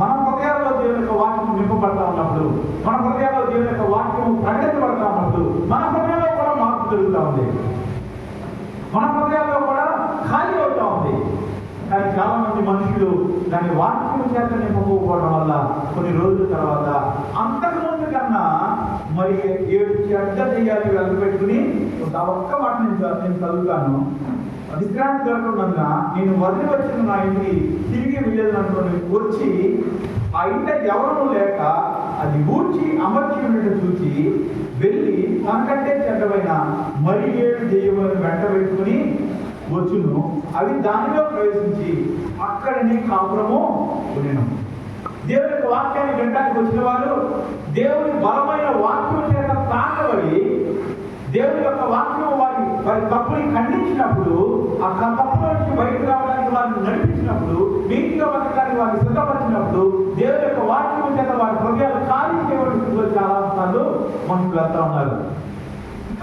మన హృదయాల్లో దేవుని యొక్క వాక్యం నింపబడతా ఉన్నప్పుడు, మన హృదయాల్లో దేవుని యొక్క వాక్యం ప్రకటించబడతా ఉన్నప్పుడు మన హృదయంలో కూడా మార్పు జరుగుతూ ఉంది, మన హృదయాల్లో కూడా ఖాళీ అవుతా ఉంది. కానీ చాలా మంది మనుషులు దాని వాక్యం చేత నింపకపోవడం వల్ల కొన్ని రోజుల తర్వాత అంతకుముందు కన్నా మరి 7 చెడ్డ దెయ్యాలు వెళ్ళబెట్టుకుని ఒక్క మాట నేను చదువుతాను. విశ్రాంతి దొరకకుండా నేను వదిలి వచ్చిన నా ఇంటికి తిరిగి వెళ్ళేది అనుకుని వచ్చి ఆ ఇంట ఎవరూ లేక అది ఊడ్చి అమర్చి ఉన్నట్టు చూసి వెళ్ళి తనకంటే చెడ్డమైన మరి 7 దెయ్యములను వెంట పెట్టుకుని వచ్చును. అవి దానిలో ప్రవేశించి అక్కడనే కాపురము ఉండెను. దేవుని యొక్క వాక్యాన్ని వినడానికి వచ్చిన వారు దేవుని బలమైన వాక్యం చేత తాకబడి దేవుని యొక్క వాక్యం వారి తప్పుని ఖండించినప్పుడు, ఆ తప్పుల నుంచి బయటకు రావడానికి వారిని నడిపించినప్పుడు, నీతిగా బతకడానికి వారిని సిద్ధపరిచినప్పుడు దేవుని యొక్క వాక్యం చేత వారి హృదయాలు ఖాళీ చేయవలసిందిలో చాలా సార్లు మనుషులు వెళ్తా ఉన్నారు.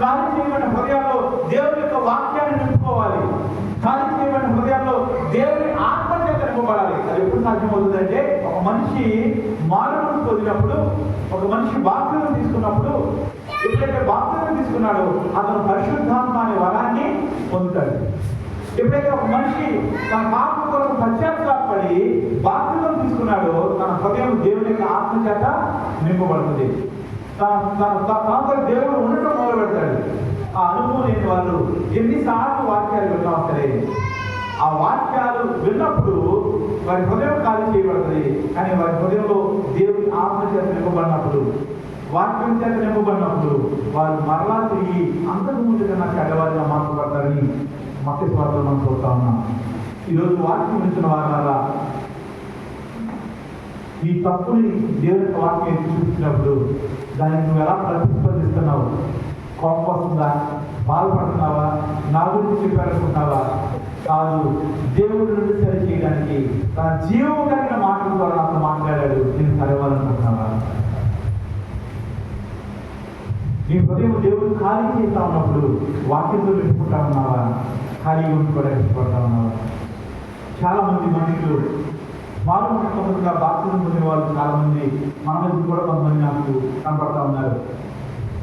ఖాళీ చేయబడిన హృదయాల్లో దేవుని యొక్క వాక్యాన్ని నింపుకోవాలి. ఖాళీ చేయబడిన హృదయాల్లో దేవుని ఆత్మ చేత నింపబడాలి. అది ఎప్పుడు సాధ్యమవుతుందంటే ఒక మనిషి మానవుడు పొందినప్పుడు, ఒక మనిషి బాప్తిజం తీసుకున్నప్పుడు, ఎప్పుడైతే బాప్తిజం తీసుకున్నాడో అతను పరిశుద్ధాత్మ అనే వరాన్ని పొందుతాడు. ఎప్పుడైతే ఒక మనిషి తన పాపం కొరకు పశ్చాత్తాపడి బాప్తిజం తీసుకున్నాడో తన హృదయం దేవుని యొక్క ఆత్మ చేత నింపబడుతుంది. తన దేవుడు ఉండటం మొదలు పెడతాడు. ఆ అనుభవం లేని వాళ్ళు ఎన్నిసార్లు వాక్యాలు విన్నా సరే ఆ వాక్యాలు విన్నప్పుడు వారి హృదయం ఖాళీ చేయబడుతుంది. కానీ వారి హృదయంలో దేవుని ఆత్మ చేత నింపబడినప్పుడు, వాక్యం చేత నింపబడినప్పుడు వారు మరలా తిరిగి అంతకు ముందు కన్నా చెడ్డవారిగా మార్చబడతారని మత్తయి సువార్తలో మనం చూస్తా ఉన్నాం. ఈరోజు వాక్యం వింటున్న వారా ఈ తప్పుని దేవుని వాక్యం చూపించినప్పుడు దానికి నువ్వు ఎలా ప్రతిస్పందిస్తున్నావు? కోపం వస్తుందా? బాధపడుతున్నావా? నా గురించి చెప్పారనుకుంటున్నావా? కాదు, దేవుడి నుండి సరి చేయడానికి తన జీవం కలిగిన మాటల ద్వారా నాతో మాట్లాడాడు, నేను సరివ్వాలనుకుంటున్నావా? నీ హృదయం దేవుడు ఖాళీ చేస్తా ఉన్నప్పుడు వాక్యంతో నింపుకుంటా ఉన్నావా? ఖాళీగా ఉండిపోవడానికి ఇష్టపడతా ఉన్నావా? చాలా మంది మనుషులు మారుమూలంగా బాప్తిజం పొందిన వాళ్ళు చాలా మంది మన మధ్య కూడా కొంతమంది నాకు కనపడతా ఉన్నారు.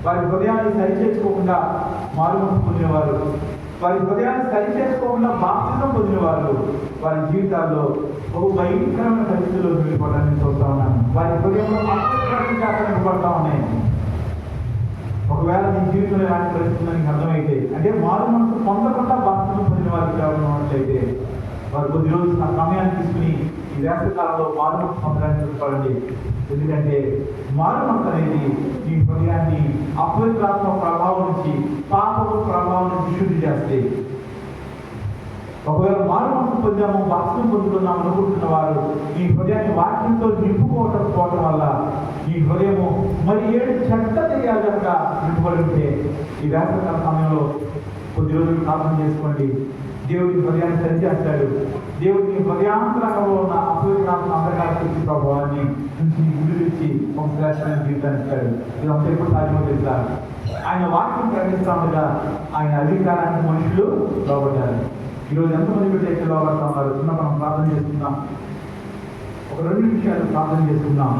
వారి హృదయాన్ని సరి చేసుకోకుండా మారుమూలం పొందినవారు, వారి హృదయాన్ని సరి చేసుకోకుండా బాప్తిజం పొందినవారు వారి జీవితాల్లో ఒక భయంకరమైన పరిస్థితుల్లో వెళ్ళిపోవడానికి చూస్తా ఉన్నాను. వారి హృదయంలో నింపబడతా ఉన్నాయి. ఒకవేళ నీ జీవితంలో ఎలాంటి పరిస్థితులు నీకు అర్థమైతే, అంటే మారు మనసు పొందకుండా బాప్తిజం పొందిన వారికి ఉన్నట్లయితే వారు కొద్ది రోజులు నా సమయాన్ని తీసుకుని ఈ వేసవికాలంలో మారు మనసు పొందడానికి చూసుకోవాలండి. ఎందుకంటే మారు మనసు అనేది ఈ హృదయాన్ని అపవిత్రాత్మ ప్రభావం నుంచి, పాపపు ప్రభావం నుంచి శుద్ధి చేస్తే, ఒకవేళ మారు మనసు పొందాము, బాప్తిజం పొందుతున్నాము అనుకుంటున్న వారు ఈ హృదయాన్ని వాక్యంతో నింపుకోవటం వల్ల ఈ హృదయము మరి ఏడు చెడ్డ చేయాలి కనుక నింపబడి ఉంటే ఈ వేసవికాల సమయంలో కొద్ది రోజులు ప్రార్థన చేసుకోండి. దేవుడి హృదయాన్ని సరిచేస్తాడు. దేవుడికి హృదయాంతరంలో ఉన్న అపవిత్రాత్మ అంధకార శక్తి ప్రభావాన్ని నుంచి విడిచి ఒక శ్రేష్టమైన జీవితాన్ని ఇస్తాడు. ఇదంతా ఎప్పుడు సాధ్యమో తెలుసా? ఆయన వాక్యం ప్రకటిస్తా ఉండగా ఆయన అధికారానికి మనుషులు లోబడ్డారు. ఈరోజు ఎంతమంది బిడ్డ అయితే లోబడతా ఉన్నారు? మనం ప్రార్థన చేసుకుందాం. ఒక 2 నిమిషాలు ప్రార్థన చేసుకుందాం.